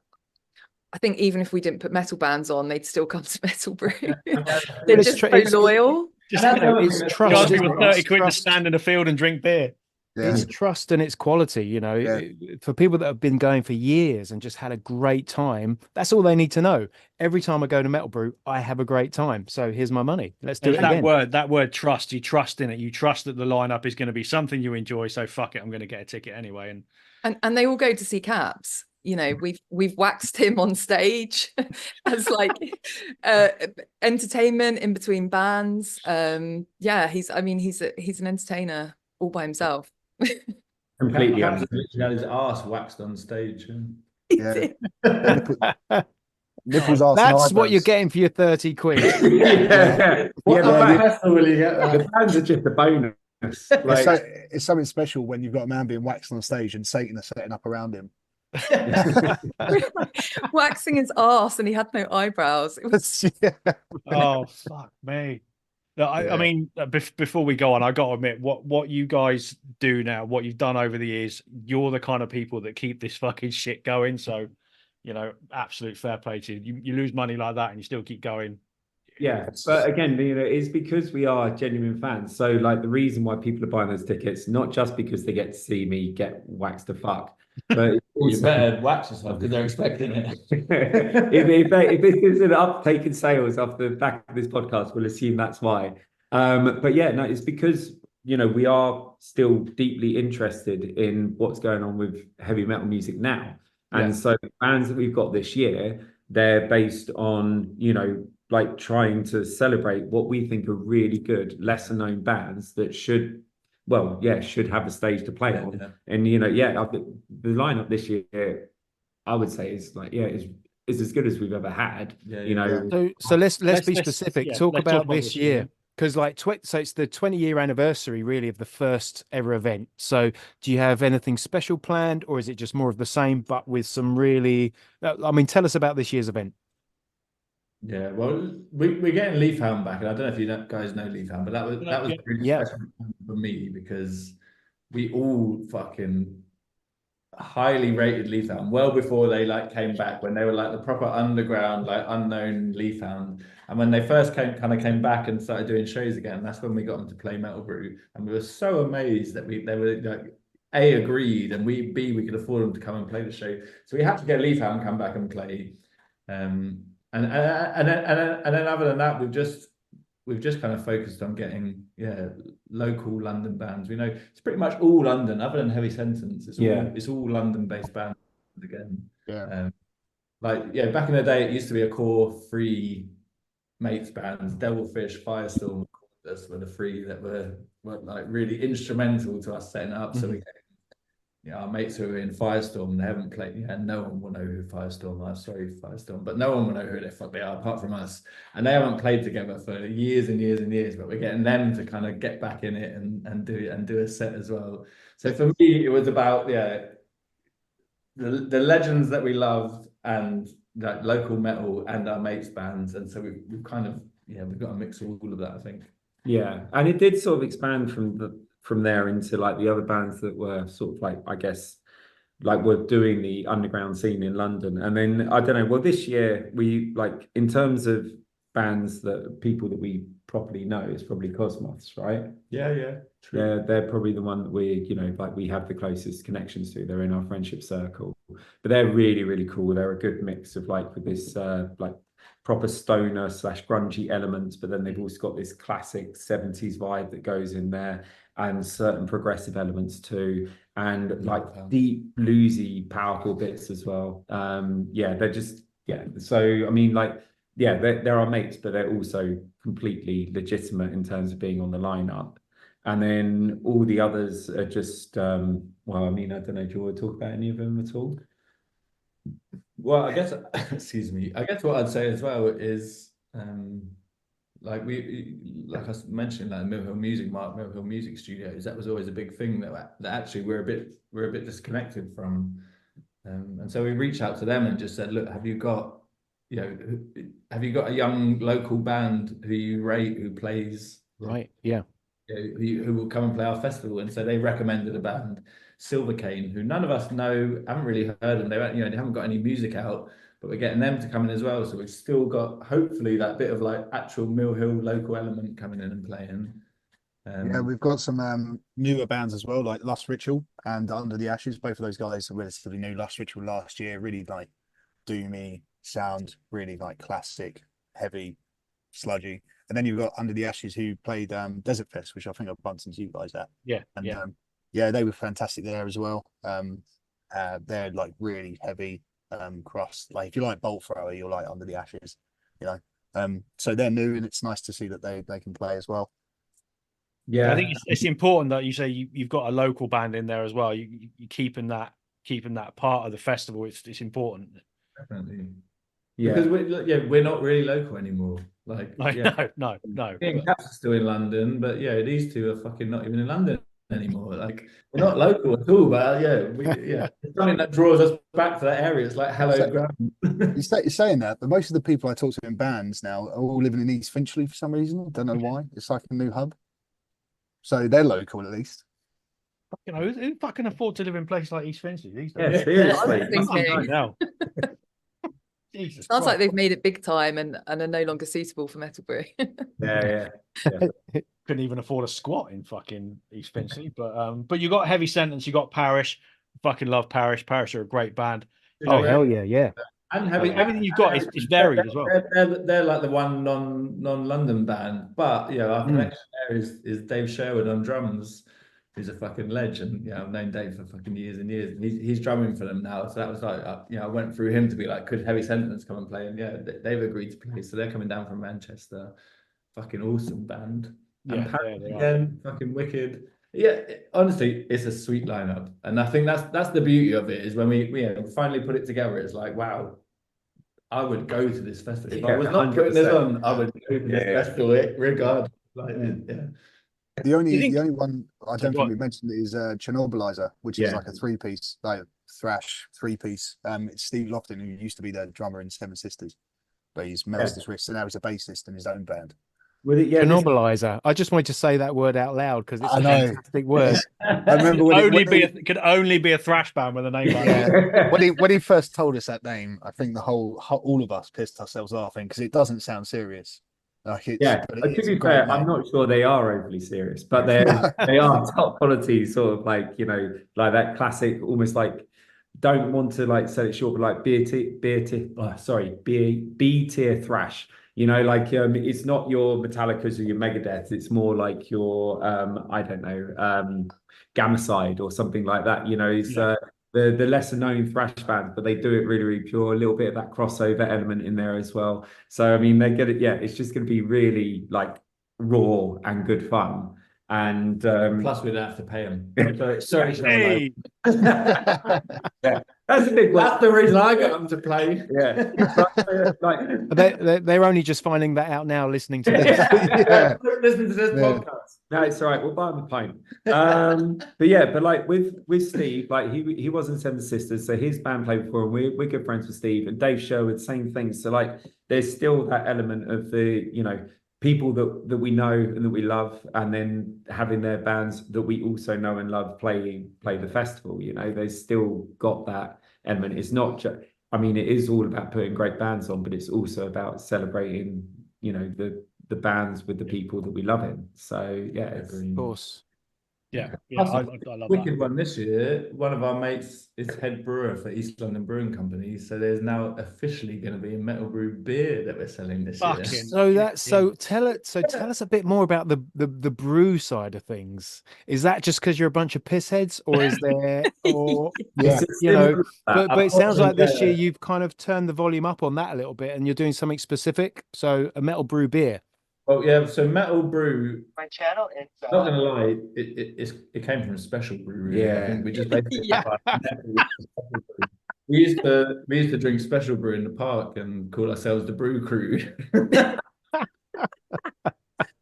think even if we didn't put metal bands on, they'd still come to MetalBrew. They're it's just tr- so it's- loyal. Just And that's it's the other thing trust. charge that's- people 30 quid to Trust. stand in a field and drink beer. Yeah. It's trust and it's quality, Yeah. for people that have been going for years and just had a great time. That's all they need to know. Every time I go to MetalBrew, I have a great time. So here's my money. Let's do It's it that again. that word trust. You trust in it. You trust that the lineup is going to be something you enjoy. So fuck it, I'm going to get a ticket anyway. And they all go to see Caps. We've waxed him on stage as like entertainment in between bands. He's an entertainer all by himself. Completely Caps understood. literally had his arse waxed on stage. Yeah. Nipples, arse, and That's what you're eyebrows. getting for your 30 quid. Yeah. What the other bands- festival will you get the that? bands are just a bonus. It's something special when you've got a man being waxed on stage and Satan are setting up around him. Waxing his arse and he had no eyebrows. It was Oh fuck me. No, I mean, before we go on, I got to admit, what you guys do now, what you've done over the years, you're the kind of people that keep this fucking shit going. So, absolute fair play to you. You lose money like that and you still keep going. Yeah, but again, it's because we are genuine fans. So, like, the reason why people are buying those tickets, not just because they get to see me get waxed to fuck, but You better wax yourself because they're expecting it. if this is an uptake in sales off the back of this podcast, we'll assume that's why. But yeah, no, it's because we are still deeply interested in what's going on with heavy metal music now, and so the bands that we've got this year, they're based on like trying to celebrate what we think are really good, lesser known bands that should have a stage to play on. Yeah. And the lineup this year, I would say is as good as we've ever had. So let's be let's- specific. yeah, Talk let's about talk about this this year, year. because so it's the 20-year anniversary really of the first ever event. So do you have anything special planned, or is it just more of the same but with some really? Tell us about this year's event. Yeah, well, we're getting Leafhound back, and I don't know if you guys know Leafhound, but that was really special for me because we all fucking highly rated Leafhound well before they like came back, when they were like the proper underground, like unknown Leafhound. And when they first came back and started doing shows again, that's when we got them to play MetalBrew, and we were so amazed that they were like agreed, and we could afford them to come and play the show. So we had to get Leafhound come back and play. And then other than that, we've just kind of focused on getting local London bands. We know it's pretty much all London, other than Heavy Sentence. It's all London based bands again. Yeah. Back in the day, it used to be a core 3 mates bands. Devilfish, Firestorm, were the 3 that were like really instrumental to us setting up. So we. Our mates who are in Firestorm, they haven't played. No one will know who Firestorm are. Sorry, Firestorm, but no one will know who the fuck they are apart from us. And they haven't played together for years and years and years. But we're getting them to kind of get back in it and do a set as well. So for me, it was about the legends that we loved and that local metal and our mates bands. And so we've kind of we've got a mix of all of that, I think. Yeah, and it did sort of expand from there into like the other bands that were sort of like, I guess, like were doing the underground scene in London. And then I don't know, well, this year we like, in terms of bands that people that we properly know, it's probably Cosmos, right? Yeah, true. They're probably the one that we have the closest connections to. They're in our friendship circle, but they're really, really cool. They're a good mix of like with this like proper stoner / grungy elements, but then they've also got this classic 70s vibe that goes in there, and certain progressive elements too, and like deep bluesy powerful bits as well. They're just so I mean, like they're our mates, but they're also completely legitimate in terms of being on the lineup. And then all the others are just, well, I mean, I don't know, do you want to talk about any of them at all? Well, I guess, excuse me, I guess what I'd say as well is, like like I was mentioning, like Mill Hill Music Studios, that was always a big thing that actually we're a bit disconnected from. And so we reached out to them and just said, look, have you got a young local band who you rate, who plays, Right, yeah, who will come and play our festival? And so they recommended a band, Silver Cane, who none of us know, haven't really heard them. They haven't got any music out, but we're getting them to come in as well. So we've still got hopefully that bit of like actual Mill Hill local element coming in and playing. Yeah, we've got some newer bands as well, like Lust Ritual and Under the Ashes. Both of those guys are relatively new. Lust Ritual last year, really like doomy sound, really like classic, heavy, sludgy. And then you've got Under the Ashes, who played Desert Fest, which I think I've bumped into you guys at. Yeah, and yeah. Yeah, they were fantastic there as well. They're like really heavy crust. Like if you like Bolt Thrower, you'll like Under the Ashes, you know. So they're new, and it's nice to see that they can play as well. Yeah, I think it's important that you say you've got a local band in there as well. You're keeping that part of the festival. It's important. Definitely. Yeah, because we're not really local anymore. Like, no. Caps are still in London, but yeah, these two are fucking not even in London anymore. Like, we're not local at all. But it's something that draws us back to that area. It's like hello ground. You're saying that, but most of the people I talk to in bands now are all living in East Finchley for some reason. I don't know why. It's like a new hub. So they're local at least. You know, who fucking afford to live in places like East Finchley these days? Yeah, seriously. Jesus Sounds like they've made it big time and are no longer suitable for MetalBrew. yeah. Couldn't even afford a squat in fucking East Finchley, but you got Heavy Sentence, you got Parish. Fucking love Parish. Parish are a great band. Oh hell yeah. And everything you've got is varied as well. They're like the one non-London band, but our connection there is Dave Sherwood on drums, who's a fucking legend. I've known Dave for fucking years and years. And he's drumming for them now, so that was like I went through him to be like, could Heavy Sentence come and play? And they've agreed to play, so they're coming down from Manchester. Fucking awesome band. And again, fucking wicked. Yeah, honestly, it's a sweet lineup, and I think that's the beauty of it, is when we finally put it together. It's like, wow, I would go to this festival. If I was not putting this on, I would go to this festival regardless. The only one I don't think we mentioned is Chernobylizer, which is like a three-piece, like thrash three-piece. It's Steve Lofton, who used to be the drummer in Seven Sisters, but he's melted his wrist, and now he's a bassist in his own band. Chernobylizer. I just wanted to say that word out loud because it's a fantastic word. I remember could only be a thrash band with a name like that. When he first told us that name, I think all of us pissed ourselves laughing because it doesn't sound serious. Like to be fair, I'm not sure they are overly serious, but they are top quality, sort of like like that classic, almost like don't want to like sell it short, but like B tier thrash. It's not your Metallicas or your Megadeth. It's more like your I don't know, Gamacide or something like that. It's the lesser known thrash bands, but they do it really, really pure. A little bit of that crossover element in there as well. So I mean, they get it. Yeah, it's just going to be really like raw and good fun. And plus, we don't have to pay them. Sorry, hey. That's a big one. That's the reason I got them to play. They're only just finding that out now, listening to this. Listening to this podcast. No, it's all right. We'll buy them a pint. But like with Steve, like he was in Seven Sisters, so his band played before, and we're good friends with Steve. And Dave Sherwood, same thing. So like, there's still that element of the people that we know and that we love, and then having their bands that we also know and love play the festival. They've still got that element. It's not just, I mean, it is all about putting great bands on, but it's also about celebrating, the bands with the people that we love in. So yeah, of course. Yeah, I love wicked one this year. One of our mates is head brewer for East London Brewing Company, so there's now officially going to be a MetalBrew beer that we're selling this year. So tell us a bit more about the brew side of things. Is that just because you're a bunch of pissheads, or is there, or But it sounds like this year you've kind of turned the volume up on that a little bit, and you're doing something specific. So a MetalBrew beer. Oh yeah, so MetalBrew. My channel is. Not gonna lie, it came from a special brew. Really. I think we just basically Yeah. we used to drink special brew in the park and call ourselves the Brew Crew.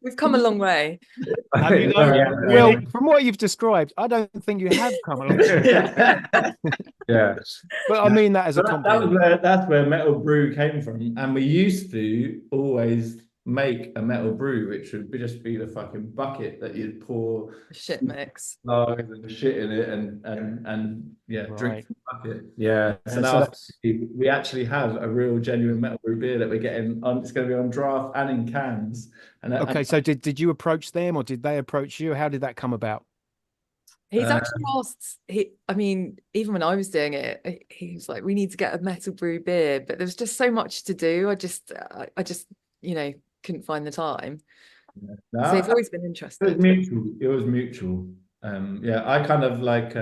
We've come a long way. Well, from what you've described, I don't think you have come along. Yeah. But I mean that as a compliment. That's where MetalBrew came from, and we used to always make a metal brew, which would just be the fucking bucket that you'd pour Shit mix. lager and shit in it, and yeah, drink from the bucket. Yeah. And now we actually have a real genuine metal brew beer that we're getting on. It's going to be on draft and in cans. And Okay, so did you approach them or did they approach you? How did that come about? He's actually asked. I mean, even when I was doing it, he was like, "We need to get a metal brew beer," but there was just so much to do. I just, couldn't find the time. No, So it's always been it interesting. was mutual. It was mutual. Yeah, I kind of like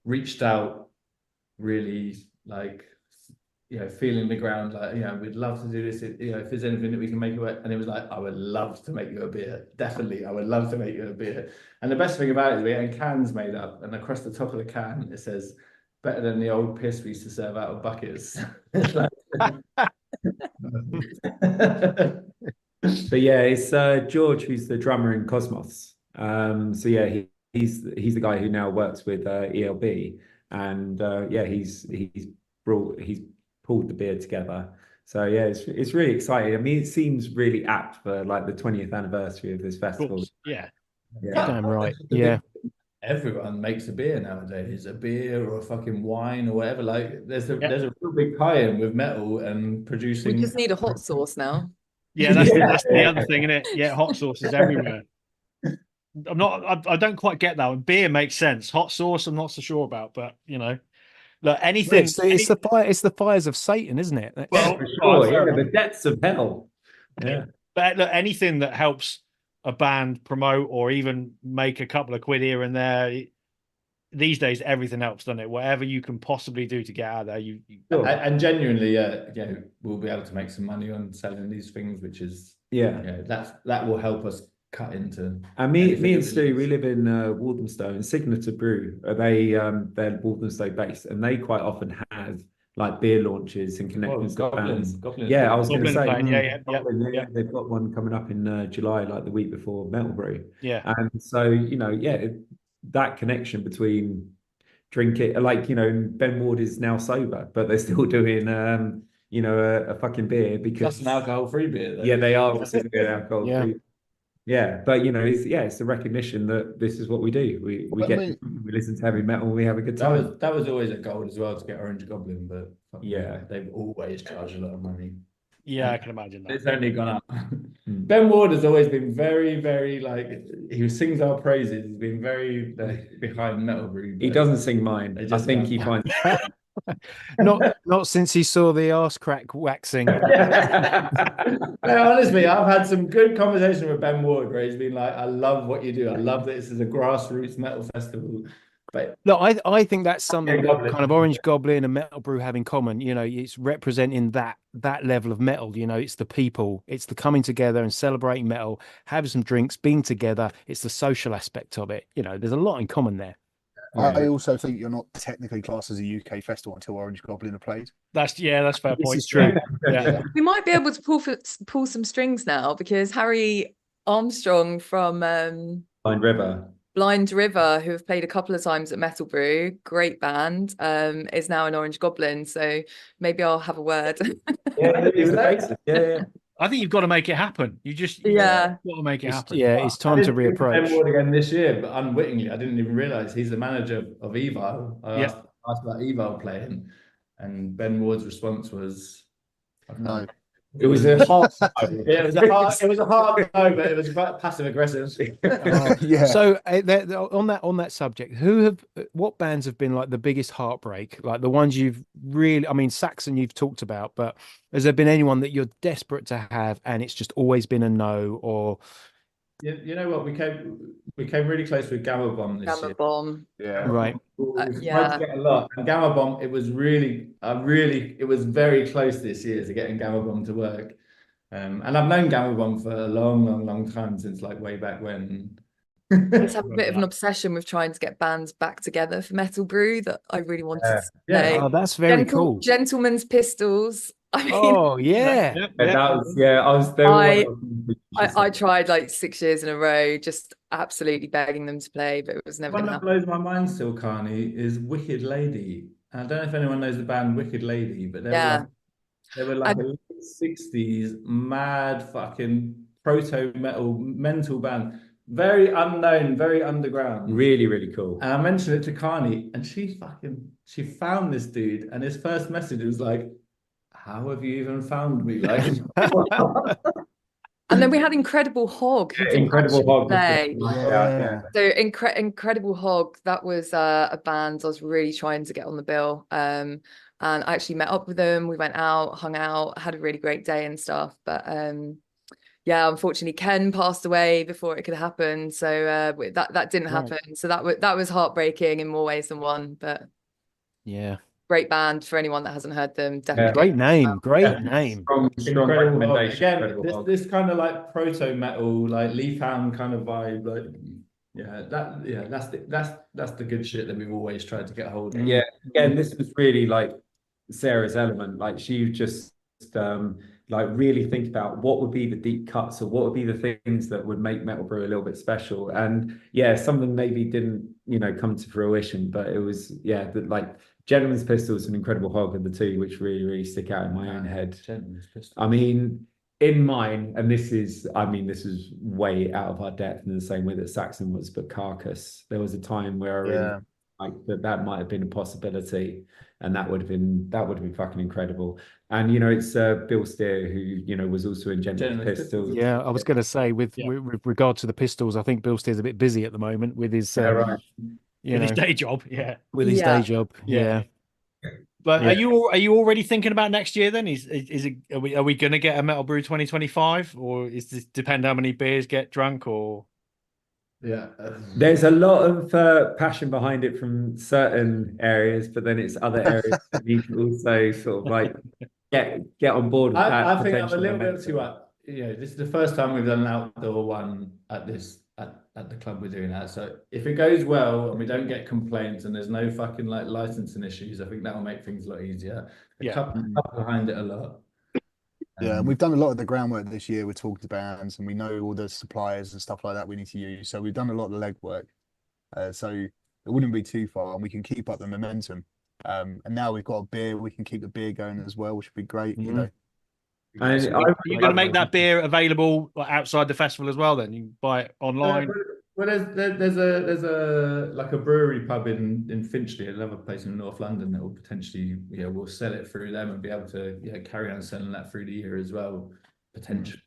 reached out, really like, feeling the ground, like, we'd love to do this. If there's anything that we can make it work. And it was like, I would love to make you a beer. Definitely, I would love to make you a beer. And the best thing about it is we're getting cans made up, and across the top of the can it says, "Better than the old piss we used to serve out of buckets." But yeah, it's George who's the drummer in Cosmos. So yeah, he's the guy who now works with ELB, and yeah, he's pulled the beer together. So yeah, it's really exciting. I mean, it seems really apt for like the 20th anniversary of this festival. Yeah. Damn right. Yeah. Everyone makes a beer nowadays, a beer or a fucking wine or whatever. Like there's a real big tie-in with metal and producing. We just need a hot sauce now. Yeah, that's the other thing, isn't it? Yeah, hot sauce is everywhere. I don't quite get that one. Beer makes sense. Hot sauce, I'm not so sure about, but look, anything. It's the fires of Satan, isn't it? Well, sure, the depths of hell. Yeah, but look, anything that helps a band promote or even make a couple of quid here and there. These days, everything helps, doesn't it? Whatever you can possibly do to get out there, you and genuinely, we'll be able to make some money on selling these things, which is that will help us cut into. And me and Stu, we live in Walthamstow, and Signature Brew. They're Walthamstow based, and they quite often have like beer launches and connections to bands. Yeah, I was going to say, yeah, they've got one coming up in July, like the week before MetalBrew. Yeah, and so that connection between drinking, like Ben Ward is now sober, but they're still doing a fucking beer because that's an alcohol-free beer. Though. Yeah, they are also doing alcohol-free. Yeah, but it's the recognition that this is what we do. We listen to heavy metal and we have a good time. That was always a goal as well, to get Orange Goblin, but they've always charged a lot of money. Yeah, I can imagine that. It's only gone up. Ben Ward has always been very, very he sings our praises. He's been very behind MetalBrew. He doesn't sing mine. I think he finds not since he saw the arse crack waxing. No, honestly, I've had some good conversation with Ben Ward where he's been like, "I love what you do. I love that this is a grassroots metal festival." But look, I think that's something that kind of Orange Goblin and MetalBrew have in common. It's representing that level of metal. It's the people, it's the coming together and celebrating metal, having some drinks, being together. It's the social aspect of it. There's a lot in common there. I also think you're not technically classed as a UK festival until Orange Goblin are played. That's fair point. This is true. Yeah. We might be able to pull some strings now, because Harry Armstrong from Blind River, who have played a couple of times at MetalBrew, great band, is now an Orange Goblin. So maybe I'll have a word. Yeah. I think you've got to make it happen. You've got to make it happen. Yeah, it's time to reapproach. Ben Ward again this year, but unwittingly, I didn't even realise he's the manager of Eval. I asked about Eval playing, and Ben Ward's response was, "No." It was a hard. It was a hard no, but it was quite passive aggressive. Yeah. So on that subject, what bands have been like the biggest heartbreak? Like the ones you've really, I mean, Saxon you've talked about, but has there been anyone that you're desperate to have and it's just always been a no? Or you know what, we came really close with Gamma Bomb this year. Gamma Bomb. Yeah. Right. Tried to get a lot. And Gamma Bomb, it was really, it was very close this year to getting Gamma Bomb to work. And I've known Gamma Bomb for a long time, since like way back when. I just have a bit of an obsession with trying to get bands back together for MetalBrew that I really wanted to play. Oh, that's very cool. Gentleman's Pistols. I mean, Oh yeah. I tried like 6 years in a row, just absolutely begging them to play, but it was never One going to that happen. blows my mind still, Carney, is Wicked Lady. And I don't know if anyone knows the band Wicked Lady, but they were like a late 60s mad fucking proto metal mental band. Very unknown, very underground. Really, really cool. And I mentioned it to Carney, and she found this dude, and his first message was like, "How have you even found me?" Like, and then we had Incredible Hog, who didn't Incredible Hog. play. Yeah. So Incredible Hog, that was a band I was really trying to get on the bill. And I actually met up with them. We went out, hung out, had a really great day and stuff. But yeah, unfortunately, Ken passed away before it could happen. So that didn't happen. So that was heartbreaking in more ways than one. But yeah, great band for anyone that hasn't heard them. Definitely great name. Great name. Strong recommendation. Again, this kind of like proto metal, like Leafhound kind of vibe. Like, that's the good shit that we've always tried to get hold of. Yeah, again, this was really like Sarah's element. Like she just like really think about what would be the deep cuts, or what would be the things that would make MetalBrew a little bit special. And yeah, some of them maybe didn't, come to fruition, but it was like Gentleman's Pistols and Incredible Hog are the two which really stick out in my own head. Gentleman's Pistols. I mean, in mine, and this is way out of our depth in the same way that Saxon was, but Carcass. There was a time where I really like that might have been a possibility, and that would have been fucking incredible. And it's Bill Steer, who was also in Gentleman's Pistols. Yeah, I was going to say with regard to the Pistols, I think Bill Steer's a bit busy at the moment with his his day job. With his day job. Yeah. But are you already thinking about next year then? Are we going to get a MetalBrew 2025, or is this depend how many beers get drunk? Or there's a lot of passion behind it from certain areas, but then it's other areas that need to also sort of like get on board with that. I think I'm a little bit too up. This is the first time we've done an outdoor one at the club we're doing that. So if it goes well and we don't get complaints and there's no fucking like licensing issues, I think that will make things a lot easier. The club behind it a lot. Yeah, and we've done a lot of the groundwork this year. We're talking to bands, and we know all the suppliers and stuff like that we need to use. So we've done a lot of the legwork. So it wouldn't be too far, and we can keep up the momentum. And now we've got a beer, we can keep the beer going as well, which would be great. Are you going to make that beer available outside the festival as well? Then you can buy it online. Well, there's a like a brewery pub in Finchley, another place in North London that will potentially we'll sell it through them and be able to carry on selling that through the year as well, potentially.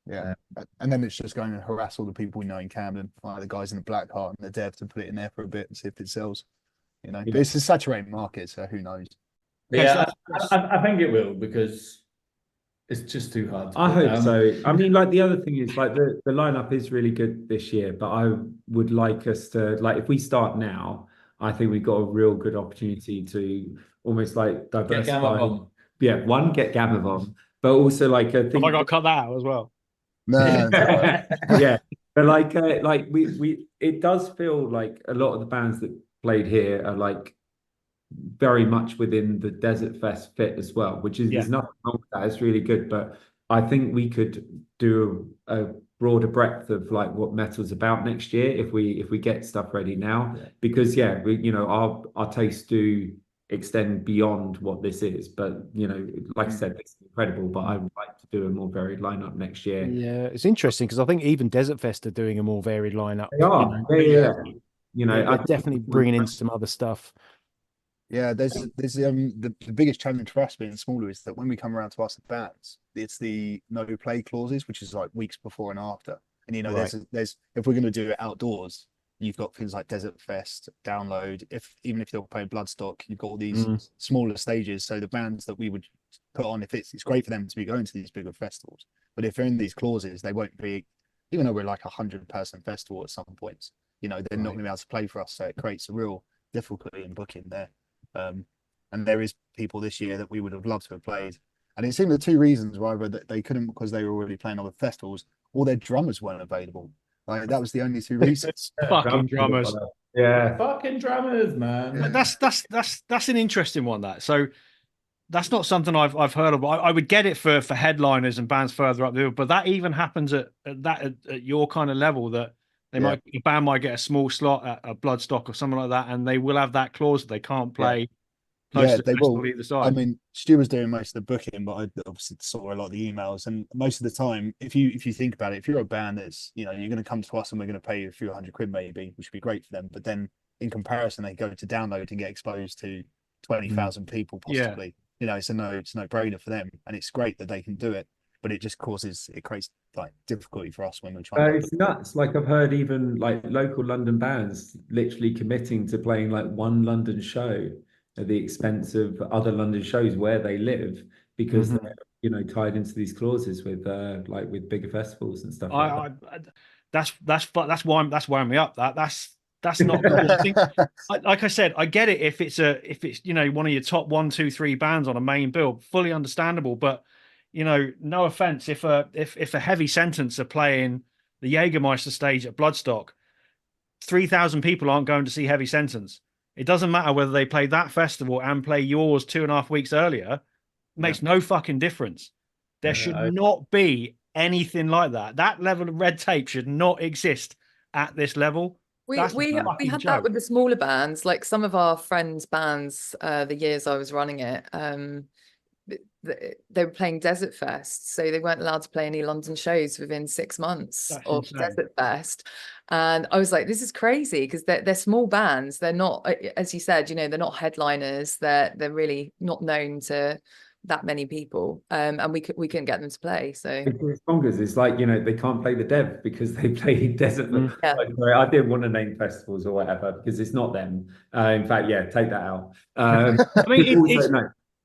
Yeah, and then it's just going to harass all the people we know in Camden, like the guys in the Black Heart and the Dev, to put it in there for a bit and see if it sells. But it's a saturated market, so who knows? Yeah, I think it will, because it's just too hard. I hope so. I mean, like the other thing is like the lineup is really good this year, but I would like us to if we start now, I think we've got a real good opportunity to almost like diversify. Get Gamma Bomb, but also like I think I got to cut that out as well. No, yeah, but like we it does feel like a lot of the bands that played here are like very much within the Desert Fest fit as well, which is there's nothing wrong with that. It's really good, but I think we could do a broader breadth of like what metal's about next year if we get stuff ready now, because we our tastes do extend beyond what this is, but like I said, it's incredible, but I would like to do a more varied lineup next year. Yeah, it's interesting because I think even Desert Fest are doing a more varied lineup. They are. They're definitely bringing in some other stuff. Yeah, there's the biggest challenge for us being smaller is that when we come around to ask the bands, it's the no play clauses, which is like weeks before and after. And there's if we're going to do it outdoors, you've got things like Desert Fest, Download. Even if you're playing Bloodstock, you've got all these smaller stages. So the bands that we would put on, if it's great for them to be going to these bigger festivals, but if they're in these clauses, they won't be. Even though we're like 100-person festival at some points, they're not going to be able to play for us. So it creates a real difficulty in booking there. And there is people this year that we would have loved to have played, And it seemed the two reasons why they couldn't, because they were already playing other festivals, or their drummers weren't available. Like that was the only two reasons. Fucking drummers. Yeah. Fucking drummers, man. Yeah. That's an interesting one. That so that's not something I've heard of. I would get it for headliners and bands further up the hill, but that even happens at your kind of level, that a band might get a small slot at a Bloodstock or something like that, and they will have that clause that they can't play close to the they festival will. either side. I mean, Stu was doing most of the booking, but I obviously saw a lot of the emails. And most of the time, if you think about it, if you're a band that's, you're going to come to us and we're going to pay you a few £100 maybe, which would be great for them. But then in comparison, they go to download and get exposed to 20,000 people possibly. It's a no-brainer for them, and it's great that they can do it. But it just creates like difficulty for us when we're trying. It's nuts. Like I've heard even like local London bands literally committing to playing like one London show at the expense of other London shows where they live, because they're tied into these clauses with with bigger festivals and stuff like that. That's why me up. That's not cool. Like I said, I get it if it's one of your top 1, 2, 3 bands on a main bill, fully understandable. But no offense, if a Heavy Sentence are playing the Jägermeister stage at Bloodstock, 3,000 people aren't going to see Heavy Sentence. It doesn't matter whether they play that festival and play yours 2.5 weeks earlier. It makes no fucking difference. There should not be anything like that. That level of red tape should not exist at this level. We had that with the smaller bands, like some of our friends' bands, the years I was running it, they were playing Desert Fest, so they weren't allowed to play any London shows within 6 months of Desert Fest. And I was like, this is crazy, because they're small bands. They're not, as you said, they're not headliners. They're really not known to that many people, and we couldn't get them to play. So it's bonkers. It's like they can't play the Dev because they play Desert. Sorry, I didn't want to name festivals or whatever because it's not them. In fact, take that out. I mean,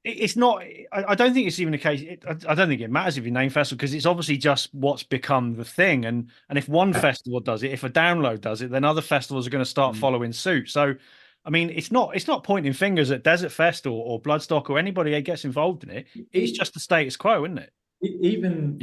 it's not. I don't think it's even a case. I don't think it matters if you name festival, because it's obviously just what's become the thing. And if one festival does it, if a download does it, then other festivals are going to start following suit. So, I mean, it's not pointing fingers at Desert Fest or Bloodstock or anybody that gets involved in it. It's just the status quo, isn't it? Even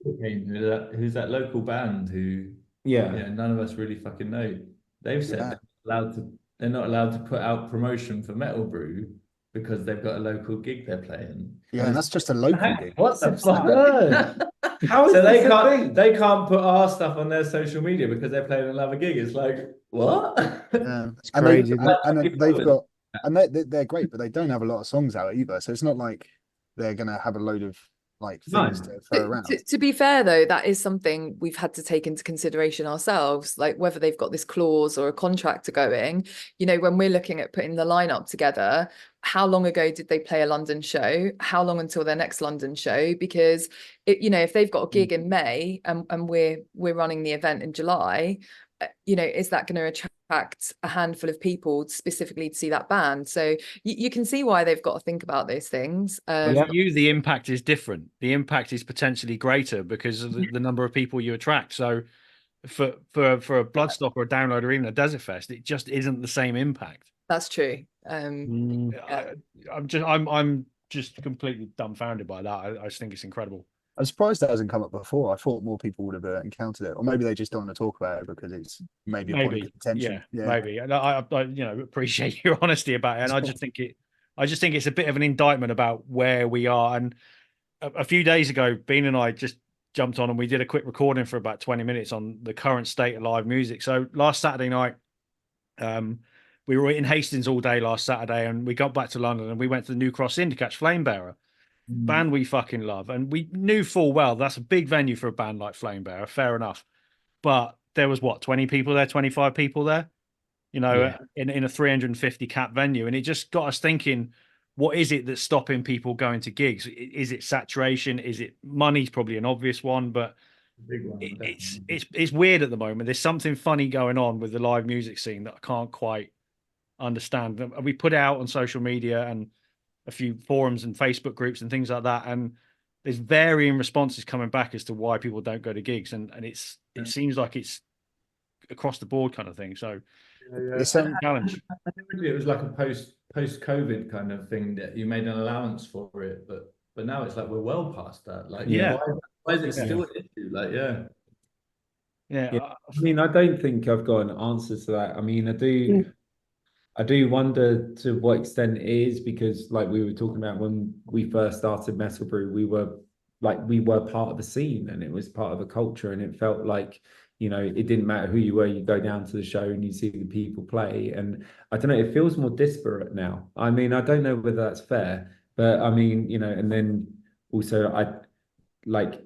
who's that local band who none of us really fucking know. They've said they're not allowed to put out promotion for MetalBrew because they've got a local gig they're playing. Yeah, and that's just a local gig. What the fuck? How is so they can't put our stuff on their social media because they're playing another gig. It's like, what? Yeah, it's crazy. They're great, but they don't have a lot of songs out either. So it's not like they're gonna have a load of things to throw around. To be fair though, that is something we've had to take into consideration ourselves, like whether they've got this clause or a contract going. When we're looking at putting the lineup together, how long ago did they play a London show? How long until their next London show? Because if they've got a gig in May and we're running the event in July, is that going to attract a handful of people specifically to see that band? So you can see why they've got to think about those things. For you, the impact is different. The impact is potentially greater because of the number of people you attract. So for a Bloodstock or a Download or even a Desert Fest, it just isn't the same impact. That's true. I'm just completely dumbfounded by that. I just think it's incredible. I'm surprised that hasn't come up before. I thought more people would have encountered it, or maybe they just don't want to talk about it because it's maybe a point of contention. Yeah, maybe. And I appreciate your honesty about it, and I just think it's a bit of an indictment about where we are. And a few days ago, Bean and I just jumped on and we did a quick recording for about 20 minutes on the current state of live music. So last Saturday night, we were in Hastings all day last Saturday, and we got back to London and we went to the New Cross Inn to catch Flamebearer. Band we fucking love, and we knew full well that's a big venue for a band like Flamebearer, fair enough, but there was 20 people there, 25 people there, in a 350 cap venue, and it just got us thinking, what is it that's stopping people going to gigs? Is it saturation? Is it money's probably an obvious one, but it's weird at the moment. There's something funny going on with the live music scene that I can't quite understand. We put it out on social media and a few forums and Facebook groups and things like that, and there's varying responses coming back as to why people don't go to gigs, and it seems like it's across the board kind of thing. So it's a challenge. It was like a post-COVID kind of thing that you made an allowance for it, but but now it's like we're well past that. Like, Yeah. why is it Yeah. still an issue? Like, yeah. Yeah. I mean, I don't think I've got an answer to that. I mean, I do wonder to what extent it is, because like we were talking about when we first started MetalBrew, we were part of the scene, and it was part of a culture, and it felt like, you know, it didn't matter who you were, you go down to the show and you see the people play. And I don't know, it feels more disparate now. I mean, I don't know whether that's fair, but I mean, you know, and then also I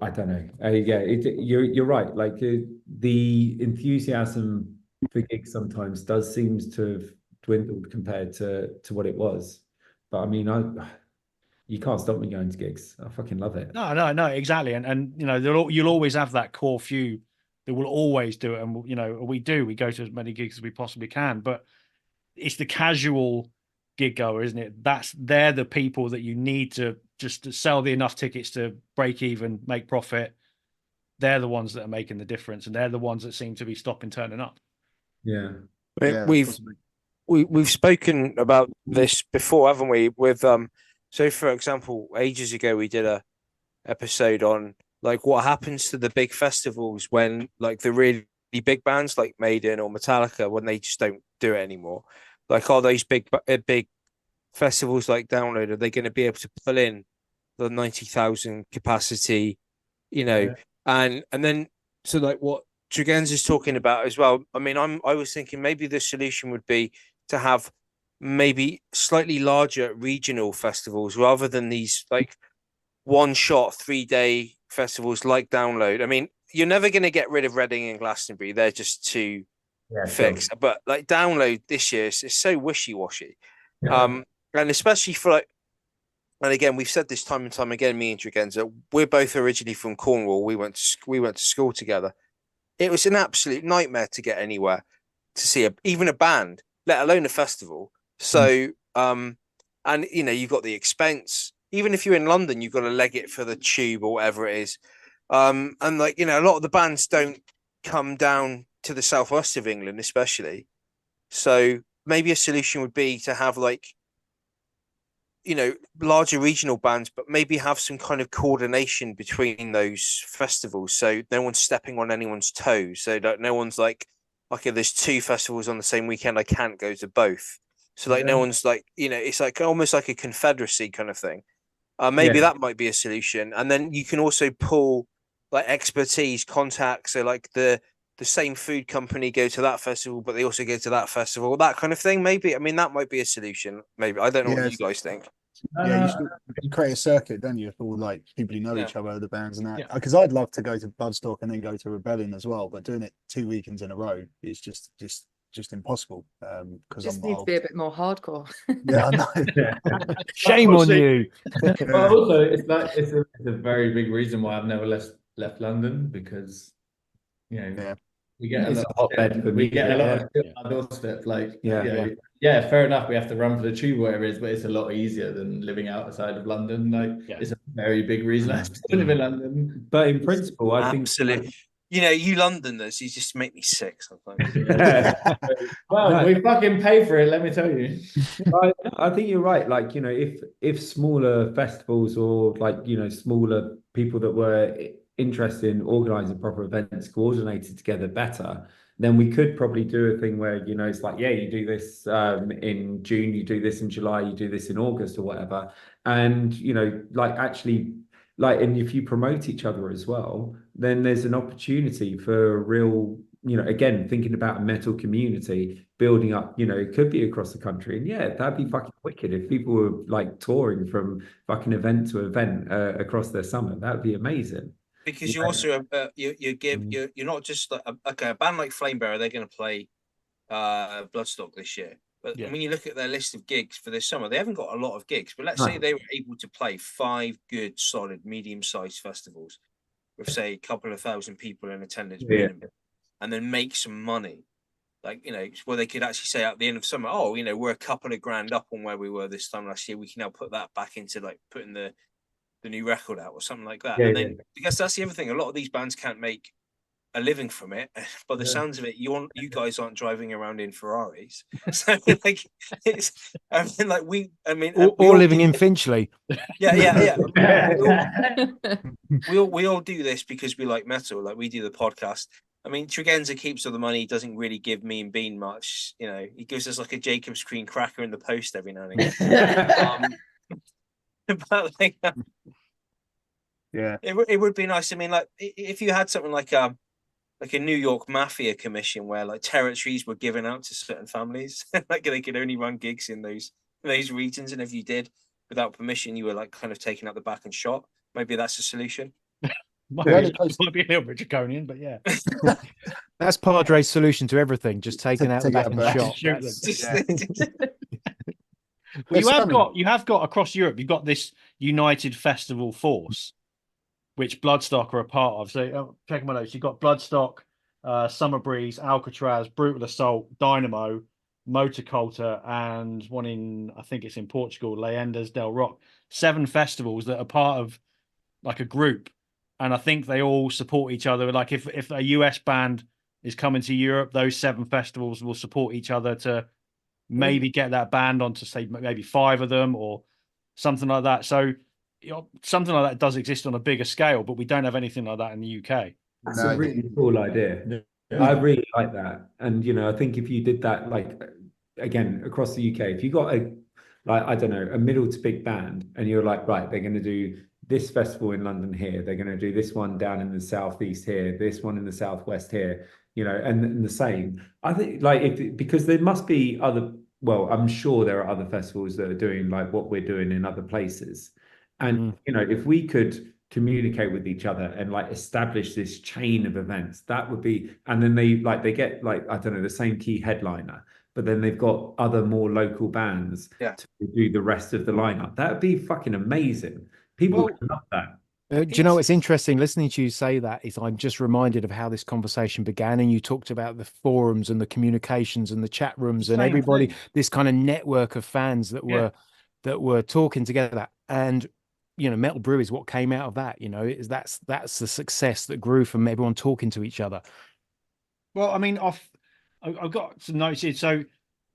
don't know. Yeah, you're right. Like the enthusiasm for gigs sometimes does seems to have dwindled compared to what it was. But I mean, you can't stop me going to gigs. I fucking love it. No, exactly. And you know, you'll always have that core few that will always do it. And you know, we go to as many gigs as we possibly can. But it's the casual gig goer, isn't it? They're the people that you need to just to sell enough tickets to break even, make profit. They're the ones that are making the difference, and they're the ones that seem to be stopping turning up. Yeah. We've spoken about this before, haven't we? With so for example, ages ago we did a episode on like what happens to the big festivals when like the really big bands like Maiden or Metallica, when they just don't do it anymore. Like, are those big festivals like Download, are they going to be able to pull in the 90,000 capacity, you know? And then so like what Tregenz is talking about as well. I mean, I was thinking maybe the solution would be to have maybe slightly larger regional festivals rather than these like one shot 3-day festivals like Download. I mean, you're never going to get rid of Reading and Glastonbury. They're just too fixed. Sure. But like Download this year is so wishy-washy. Yeah. And especially for like, and again, we've said this time and time again, me and Tregenza, we're both originally from Cornwall. We went to school together. It was an absolute nightmare to get anywhere to see even a band, let alone a festival. So, and you know, you've got the expense. Even if you're in London, you've got to leg it for the tube or whatever it is. And like, you know, a lot of the bands don't come down to the southwest of England, especially. So maybe a solution would be to have like, you know, larger regional bands, but maybe have some kind of coordination between those festivals, so no one's stepping on anyone's toes. So that no one's like, okay, there's 2 festivals on the same weekend, I can't go to both. So like, no one's like, you know, it's like almost like a confederacy kind of thing. Maybe that might be a solution. And then you can also pull like expertise, contacts. So like the same food company go to that festival, but they also go to that festival, that kind of thing. Maybe, I mean, that might be a solution. Maybe, I don't know what you guys think. Yeah, you create a circuit, don't you, for all like people who know each other, the bands and that. Because I'd love to go to Bloodstock and then go to Rebellion as well, but doing it 2 weekends in a row is just impossible. Because just needs to be a bit more hardcore. Yeah, I know. Shame on you. But also, it's a very big reason why I've never left London, because you know we get a lot of shit on our doorstep. Like fair enough, we have to run for the tube, whatever it is, but it's a lot easier than living outside of London. Like it's a very big reason I still live in London. But in principle, I think absolutely. You know, you Londoners, you just make me sick sometimes. Well, we fucking pay for it, let me tell you. I think you're right. Like, you know, if smaller festivals or like, you know, smaller people that were interested in organizing proper events coordinated together better, then we could probably do a thing where, you know, it's like, yeah, you do this in June, you do this in July, you do this in August or whatever. And, you know, like actually, like, and if you promote each other as well, then there's an opportunity for a real, you know, again, thinking about a metal community building up, you know, it could be across the country. And yeah, that'd be fucking wicked if people were like touring from fucking event to event across their summer. That'd be amazing. Because you also you're not just like a band like Flamebearer, they're going to play Bloodstock this year. But when you look at their list of gigs for this summer, they haven't got a lot of gigs. But let's say they were able to play 5 good, solid, medium-sized festivals with, say, a couple of thousand people in attendance minimum, and then make some money. Like, you know, where they could actually say at the end of summer, oh, you know, we're a couple of grand up on where we were this time last year. We can now put that back into like putting the new record out or something like that. And then because that's the other thing, a lot of these bands can't make a living from it. By the sounds of it, you guys aren't driving around in Ferraris. So like it's Or living in Finchley. Yeah. We all do this because we like metal. Like we do the podcast. I mean, Tregenza keeps all the money. He doesn't really give me and Bean much. You know, he gives us like a Jacob's Cream cracker in the post every now and again. But like, Yeah, it would be nice. I mean, like if you had something like a New York Mafia commission where like territories were given out to certain families, like they could only run gigs in those regions, and if you did without permission, you were like kind of taken out the back and shot. Maybe that's a solution. Might be a little bit draconian, but yeah. That's Padre's solution to everything, just taking out the back and shot. Shoot them. Well, you have got across Europe, you've got this United Festival Force, which Bloodstock are a part of. So check my notes. You've got Bloodstock, Summer Breeze, Alcatraz, Brutal Assault, Dynamo, Motorculture, and one in, I think it's in Portugal, Leyendas del Rock. 7 festivals that are part of like a group. And I think they all support each other. Like if a US band is coming to Europe, those 7 festivals will support each other to maybe get that band onto, say, maybe 5 of them or something like that. So something like that does exist on a bigger scale, but we don't have anything like that in the UK. That's a really cool idea. I really like that. And, you know, I think if you did that, like, again, across the UK, if you got I don't know, a middle to big band and you're like, right, they're going to do this festival in London here, they're going to do this one down in the southeast here, this one in the southwest here, you know, and the same. I think like because there must be other, well, I'm sure there are other festivals that are doing like what we're doing in other places. And you know, if we could communicate with each other and like establish this chain of events, that would be, and then they get like, I don't know, the same key headliner, but then they've got other more local bands to do the rest of the lineup. That would be fucking amazing. People would love that. Do you know what's interesting? Listening to you say that is I'm just reminded of how this conversation began, and you talked about the forums and the communications and the chat rooms and everybody, this kind of network of fans that were talking together. And you know, Metal Brew is what came out of that. You know, that's the success that grew from everyone talking to each other. Well, I mean, I've got some notes here. So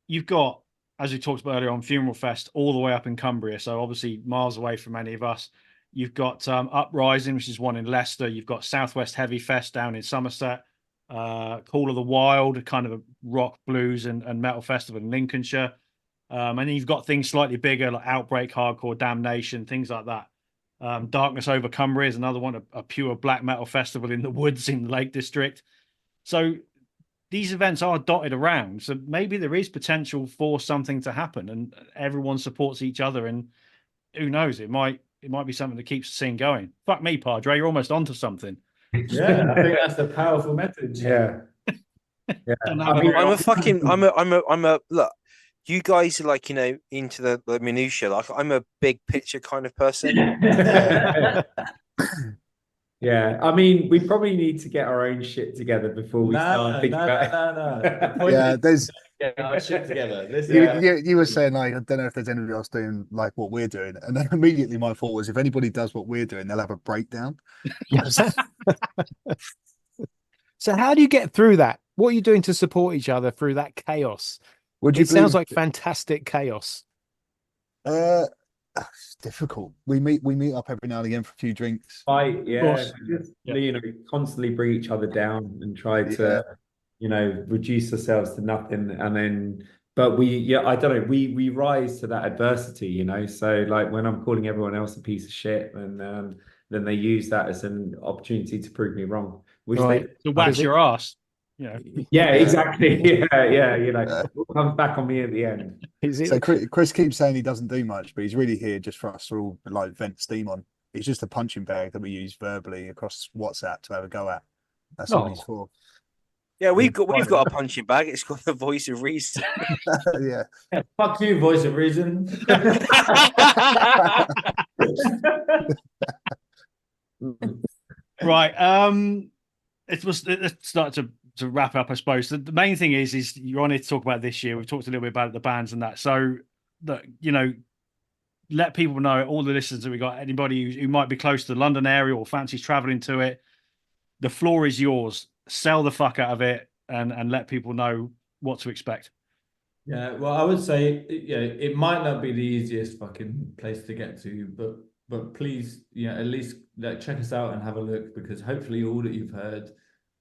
you've got, as we talked about earlier, on Funeral Fest all the way up in Cumbria, so obviously miles away from any of us. You've got Uprising, which is one in Leicester. You've got Southwest Heavy Fest down in Somerset. Call of the Wild, kind of a rock, blues, and metal festival in Lincolnshire. And then you've got things slightly bigger like Outbreak, Hardcore, Damnation, things like that. Darkness Over Cumbria is another one, a pure black metal festival in the woods in the Lake District. So these events are dotted around. So maybe there is potential for something to happen and everyone supports each other. And who knows, it might be something that keeps the scene going. Fuck me, Padre, you're almost onto something. Yeah, I think that's the powerful message. Yeah. I'm a look. You guys are like, you know, into the minutiae. Like I'm a big picture kind of person. Yeah, I mean, we probably need to get our own shit together before we start thinking about it. No. Yeah, there's get our shit together. you were saying like, I don't know if there's anybody else doing like what we're doing, and then immediately my thought was, if anybody does what we're doing, they'll have a breakdown. So how do you get through that? What are you doing to support each other through that chaos? It sounds like fantastic chaos. It's difficult. We meet up every now and again for a few drinks. You know, constantly bring each other down and try to, you know, reduce ourselves to nothing. And then, but I don't know, we rise to that adversity, you know. So like when I'm calling everyone else a piece of shit, and then they use that as an opportunity to prove me wrong, which to wax your ass. Yeah. Yeah, exactly. Yeah. You know, it comes back on me at the end. So Chris keeps saying he doesn't do much, but he's really here just for us to all like vent steam on. He's just a punching bag that we use verbally across WhatsApp to have a go at. That's all he's for. Yeah, we've got a punching bag. It's called the Voice of Reason. Yeah. Fuck you, Voice of Reason. Right. Let's start to wrap up, I suppose. The main thing is you're on here to talk about this year. We've talked a little bit about the bands and that. So that, you know, let people know, all the listeners that we got, anybody who might be close to the London area or fancies traveling to it, the floor is yours. sell the fuck out of it and let people know what to expect. Yeah, well, I would say, it might not be the easiest fucking place to get to, but please, at least check us out and have a look, because hopefully all that you've heard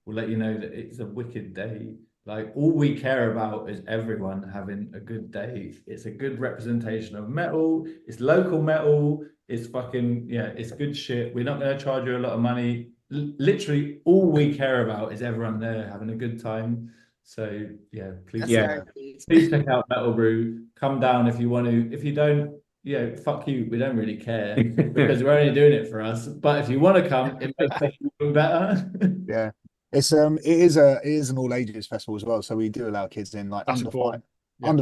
will let you know that it's a wicked day. Like, all we care about is everyone having a good day. It's a good representation of metal. It's local metal. It's fucking, it's good shit. We're not going to charge you a lot of money. Literally, all we care about is everyone there having a good time. So, please, please check out MetalBrew. Come down if you want to. If you don't, fuck you. We don't really care because we're only doing it for us. But if you want to come, it makes us feel better. Yeah. It is an all ages festival as well, so we do allow kids in. Like under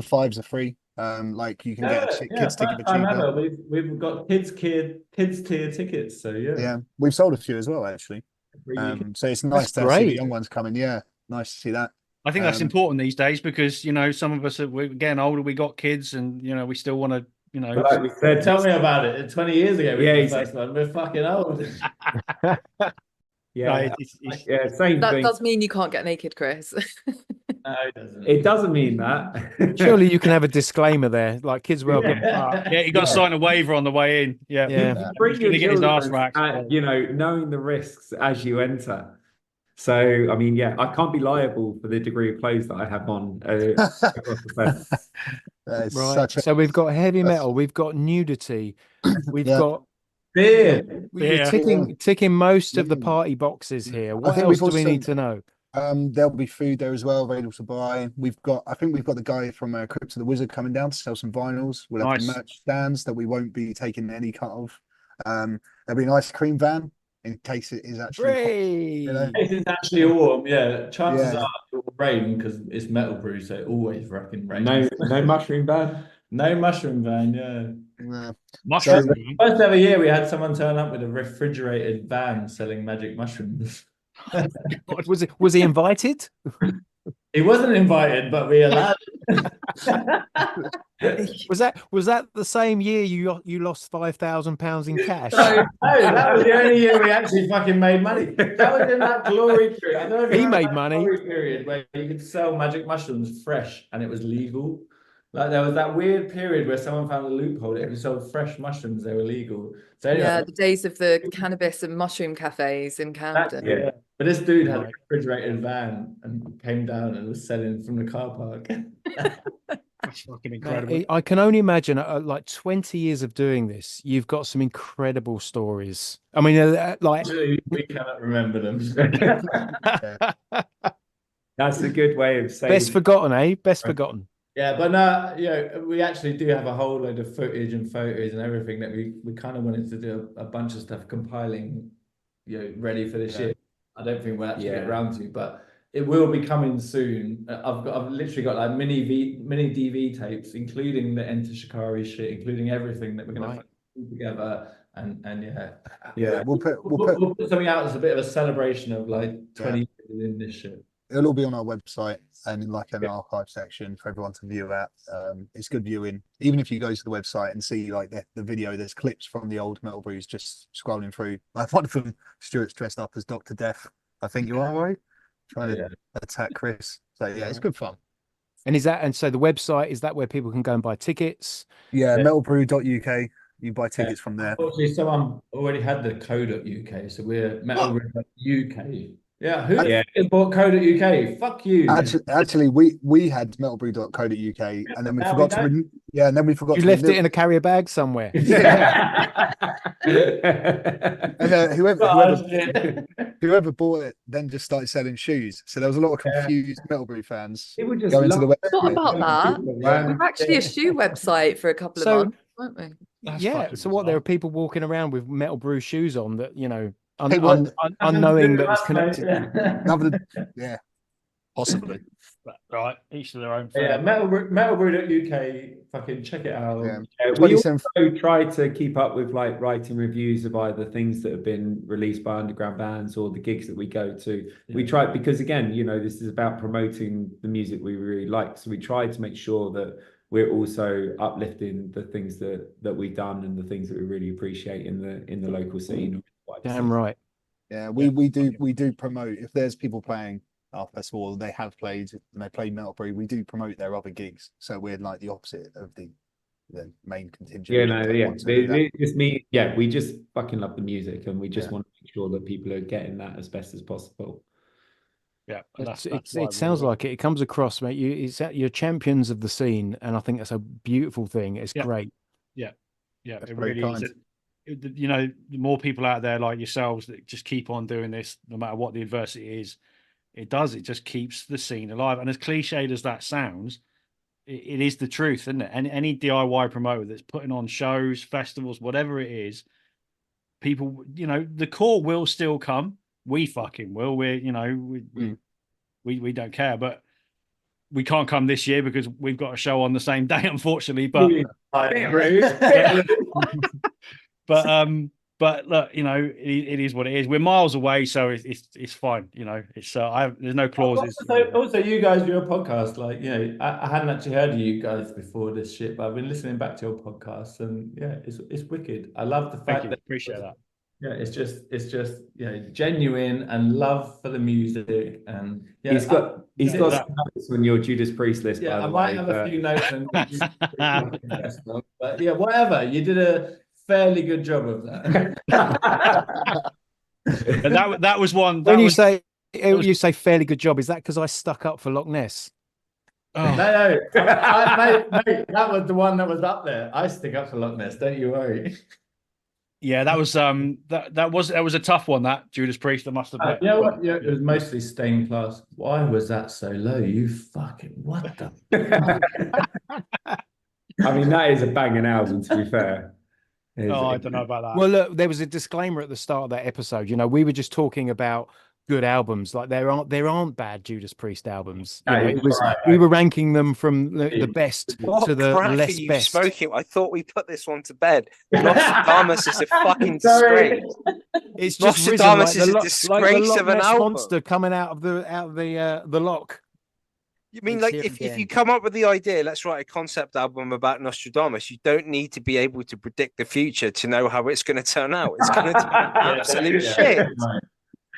fives are free. Like you can get a kids ticket for cheaper. I remember we've got kids tier tickets, so yeah, we've sold a few as well actually. So it's nice to see the young ones coming. Yeah, nice to see that. I think that's important these days because some of us we're getting older, we got kids, and we still want to like we said, tell me about it. 20 years ago, we're fucking old. Yeah, same that thing. does mean you can't get naked, Chris. No, it doesn't. It doesn't mean that. Surely you can have a disclaimer there, like kids welcome. You got to sign a waiver on the way in. Yeah. Bring your get his arse racked. Knowing the risks as you enter. So I mean, I can't be liable for the degree of clothes that I have on across the fence. Right. So we've got heavy metal, we've got nudity, we've got beer. We're ticking most of the party boxes here. What else do we need to know? There'll be food there as well, available to buy. I think we've got the guy from Crypto the Wizard coming down to sell some vinyls. We'll have the merch stands that we won't be taking any cut of. There'll be an ice cream van in case it is actually in case it's actually warm. Chances are it will rain because it's MetalBrew, so it always fucking rains. No mushroom van. No mushroom van. Mushroom. First ever year we had someone turn up with a refrigerated van selling magic mushrooms. Was he invited? He wasn't invited, but we allowed him. Was that the same year you lost £5,000 in cash? No, that was the only year we actually fucking made money. That was in that glory period. I don't know if he made money. Glory period where you could sell magic mushrooms fresh and it was legal. Like there was that weird period where someone found a loophole that if you sold fresh mushrooms, they were legal. So anyway, the days of the cannabis and mushroom cafes in Camden. But this dude had a refrigerated van and came down and was selling from the car park. That's fucking incredible. I can only imagine, like 20 years of doing this, you've got some incredible stories. I mean, we cannot remember them. That's a good way of saying. Best forgotten, eh? Best forgotten. Yeah, but no, we actually do have a whole load of footage and photos and everything that we kind of wanted to do a bunch of stuff compiling, ready for this year. I don't think we'll actually get around to, but it will be coming soon. I've literally got like mini DV tapes, including the Enter Shikari shit, including everything that we're gonna put together. And we'll put something out as a bit of a celebration of like 20 years in this shit. It'll all be on our website and in like an archive section for everyone to view at. It's good viewing. Even if you go to the website and see like the video, there's clips from the old MetalBrews just scrolling through. Like one of them, Stuart's dressed up as Dr. Death. I think you are, right? Trying to attack Chris. So it's good fun. And so the website, is that where people can go and buy tickets? Yeah, metalbrew.uk. You buy tickets from there. Unfortunately, someone already had the co.uk, so we're metalbrew.uk. Yeah, who bought co.uk? Fuck you. Actually, we had metalbrew.co.uk and then we forgot to and then we forgot you left it in a carrier bag somewhere. And whoever bought it then just started selling shoes. So there was a lot of confused MetalBrew fans going to the website. What about that? We were actually a shoe website for a couple of months, weren't we? So what? There are people walking around with MetalBrew shoes on that, unknowing that it's connected. Possibly. Right, each to their own. metalbrew.uk, fucking check it out. We also try to keep up with like writing reviews of either things that have been released by underground bands or the gigs that we go to. We try, because again, this is about promoting the music we really like, so we try to make sure that we're also uplifting the things that we've done and the things that we really appreciate in the local scene. Damn right. Yeah, we do promote if there's people playing our festival, they have played and they play MetalBrew, we do promote their other gigs. So we're like the opposite of the main contingent. Yeah, no, that yeah. wants to do that. It's me. Yeah, we just fucking love the music, and we just Yeah. want to make sure that people are getting that as best as possible. Yeah, and that's It why sounds like it. It comes across, mate. You're champions of the scene, and I think that's a beautiful thing. It's great. Yeah, That's it very really is. kind. You know, the more people out there like yourselves that just keep on doing this, no matter what the adversity is, it just keeps the scene alive. And as cliched as that sounds, it is the truth, isn't it? And any DIY promoter that's putting on shows, festivals, whatever it is, people, you know, the core will still come. We fucking will. We don't care, but we can't come this year because we've got a show on the same day, unfortunately. But but look, you know, it is what it is. We're miles away, so it's fine. You know, it's there's no clauses. Also, you guys, your podcast, like, you know, I hadn't actually heard of you guys before this shit, but I've been listening back to your podcast, and yeah, it's wicked. I love the fact that appreciate that. Yeah, it's just you know, genuine and love for the music, and yeah, he's got some notes on your Judas Priest list. Yeah, by the I might way, have but... a few notes on but yeah, whatever. You did a fairly good job of that. And that was one. When you say fairly good job, is that because I stuck up for Loch Ness? Oh. No, mate, that was the one that was up there. I stick up for Loch Ness, don't you worry. Yeah, that was that was a tough one. That Judas Priest, I must admit. Yeah, it was mostly stained glass. Why was that so low? You fucking what the? I mean, that is a banging album, to be fair. I don't know about that. Well, look, there was a disclaimer at the start of that episode. You know, we were just talking about good albums. Like there aren't bad Judas Priest albums. You know, it was we were ranking them from the best to the less best. Smoking. I thought we put this one to bed. Nostradamus is a fucking disgrace. It's just Nostradamus is a disgrace like of an album. Monster coming out of the lock. You mean like if you come up with the idea, let's write a concept album about Nostradamus, you don't need to be able to predict the future to know how it's going to turn out. It's going to turn out absolute shit. Right.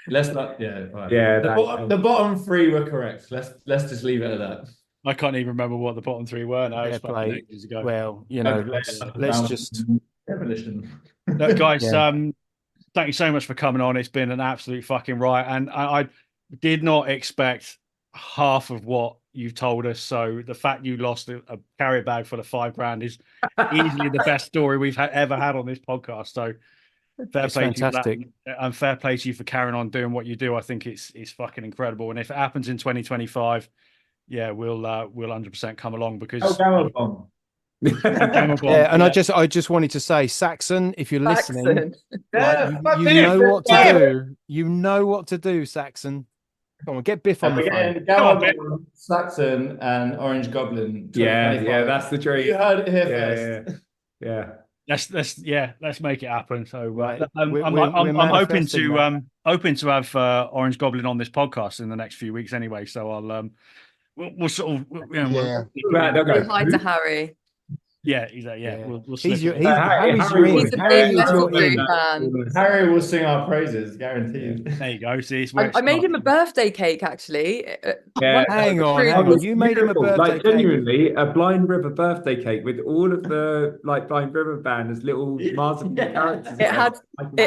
Let's not. Yeah. Right. Yeah. The bottom three were correct. Let's just leave it at that. I can't even remember what the bottom three were now. It's ages ago. Well, you know, let's just demolition. Look, guys, thank you so much for coming on. It's been an absolute fucking riot, and I did not expect half of what you've told us. So the fact you lost a carrier bag full of $5,000 is easily the best story we've ever had on this podcast. So fair play to you for that, and fair play to you for carrying on doing what you do. I think it's fucking incredible. And if it happens in 2025, yeah, we'll 100% come along because. Yeah, and I just wanted to say, Saxon, if you're listening, you know what to do. You know what to do, Saxon. Come on, get Biff on the phone. Saxon and Orange Goblin. Yeah, that's the dream. You heard it here first. Yeah. Let's make it happen. So I'm hoping to have Orange Goblin on this podcast in the next few weeks anyway. So I'll we'll sort of Say hi to Harry. Yeah, exactly. Yeah, we'll Harry's your fan. Harry will sing our praises, guaranteed. There you go. See, I made him a birthday cake, actually. Hang on. You made him a birthday cake. Genuinely, a Blind River birthday cake with all of the Blind River band as little marzipan characters. It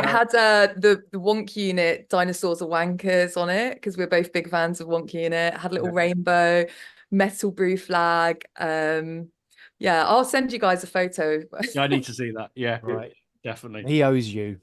had the Wonk Unit Dinosaurs Are Wankers on it because we're both big fans of Wonk Unit. It had a little rainbow, MetalBrew flag. Yeah, I'll send you guys a photo. Yeah, I need to see that. Yeah, right. Definitely. He owes you.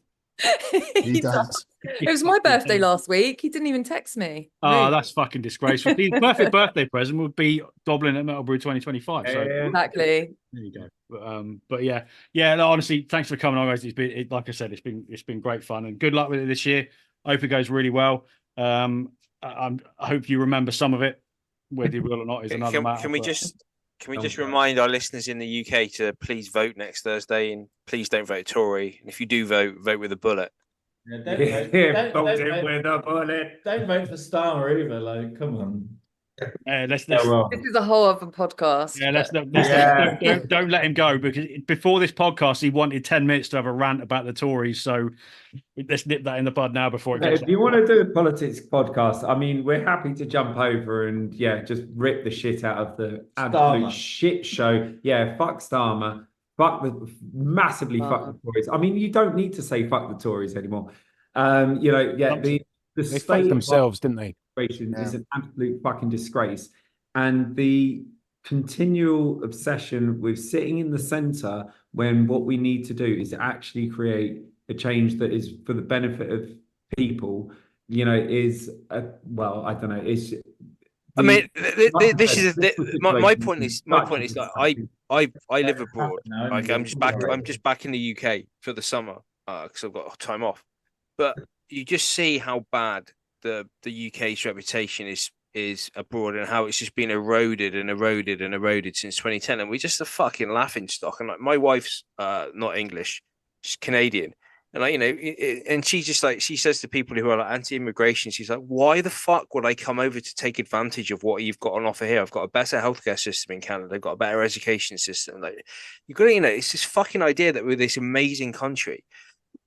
He does. It was my birthday last week. He didn't even text me. Oh, that's fucking disgraceful. The perfect birthday present would be Goblin at MetalBrew 2025. So exactly. There you go. But yeah. No, honestly, thanks for coming on, guys. Like I said, it's been great fun and good luck with it this year. I hope it goes really well. I hope you remember some of it, whether you will or not is another matter. Can we just remind our listeners in the UK to please vote next Thursday and please don't vote Tory. And if you do vote with a bullet. Yeah, don't vote with a bullet. Don't vote for Starmer either. Like, come on. Let's well, This is a whole other podcast. yeah, but- don't let him go, because before this podcast he wanted 10 minutes to have a rant about the Tories. So let's nip that in the bud now before it gets. if you want to do a politics podcast, I mean, we're happy to jump over and just rip the shit out of the absolute Starmer. shit show. Yeah, fuck Starmer. Fuck fuck the Tories. I mean, you don't need to say fuck the Tories anymore. The They state faked of themselves, didn't they? situation is an absolute fucking disgrace. And the continual obsession with sitting in the center when what we need to do is actually create a change that is for the benefit of people, is I don't know. It's I mean, this is my point is that I live abroad. Like I'm just back in the UK for the summer because I've got time off. But you just see how bad the UK's reputation is abroad, and how it's just been eroded since 2010, and we're just a fucking laughing stock. And like, my wife's not English, she's Canadian, and like, and she's just like, she says to people who are like anti-immigration, she's like, why the fuck would I come over to take advantage of what you've got on offer here? I've got a better healthcare system in Canada, I've got a better education system. Like, you've got to, it's this fucking idea that we're this amazing country.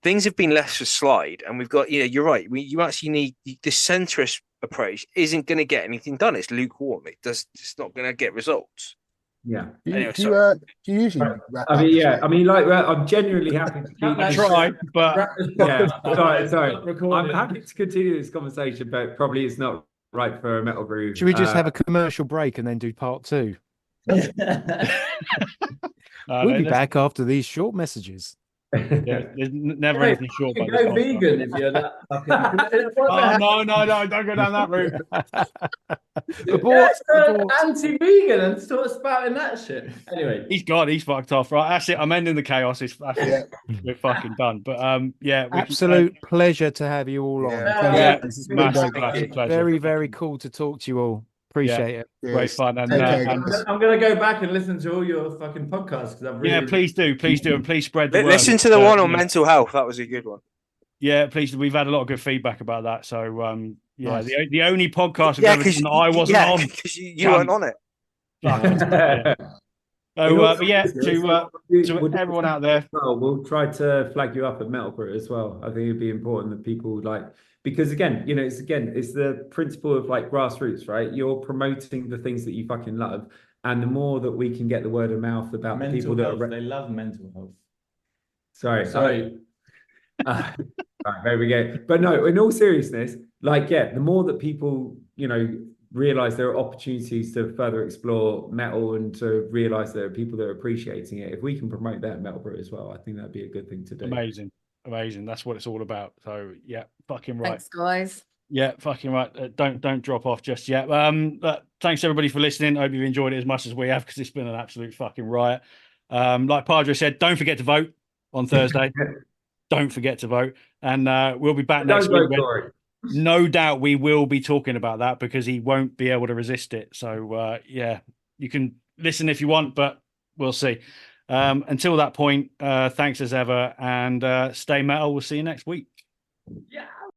Things have been left to slide, and we've got, you're right. You actually need this centrist approach. Isn't going to get anything done. It's lukewarm. It's not going to get results. Yeah. Do you usually wrap I mean, I mean, like, I'm genuinely happy to keep. I try, but sorry. I'm happy to continue this conversation, but probably it's not right for a MetalBrew. Should we just have a commercial break and then do part 2? We'll be back after these short messages. Yeah, there's never anything short. You go vegan if you're that fucking. No, don't go down that route. Anti-vegan and start spouting that shit. Anyway, He's fucked off. Right, that's it. I'm ending the chaos. We're fucking done. But absolute pleasure to have you all on. Massive pleasure. Very, very cool to talk to you all. Appreciate it. Great fun. And, I'm going to go back and listen to all your fucking podcasts. Please do, and please spread the word. Listen to the one on mental health. That was a good one. Yeah, please. We've had a lot of good feedback about that. So nice. the only podcast I've ever done that I wasn't on, because you weren't on it. To everyone out there, we'll try to flag you up at MetalBrew as well. I think it'd be important that people because again, it's the principle of like grassroots, right? You're promoting the things that you fucking love, and the more that we can get the word of mouth about the people that they love mental health. Sorry. Right, there we go. But no, in all seriousness, the more that people, realize there are opportunities to further explore metal and to realize there are people that are appreciating it. If we can promote that at MetalBrew as well, I think that'd be a good thing to do. Amazing. That's what it's all about. So yeah, fucking right. Thanks, guys. Yeah, fucking right. Don't drop off just yet. Thanks everybody for listening. I hope you've enjoyed it as much as we have, because it's been an absolute fucking riot. Like Padre said, don't forget to vote on Thursday. Don't forget to vote, and we'll be back next week. No doubt we will be talking about that, because he won't be able to resist it. So you can listen if you want, but we'll see. Until that point, thanks as ever, and stay metal. We'll see you next week. Yeah.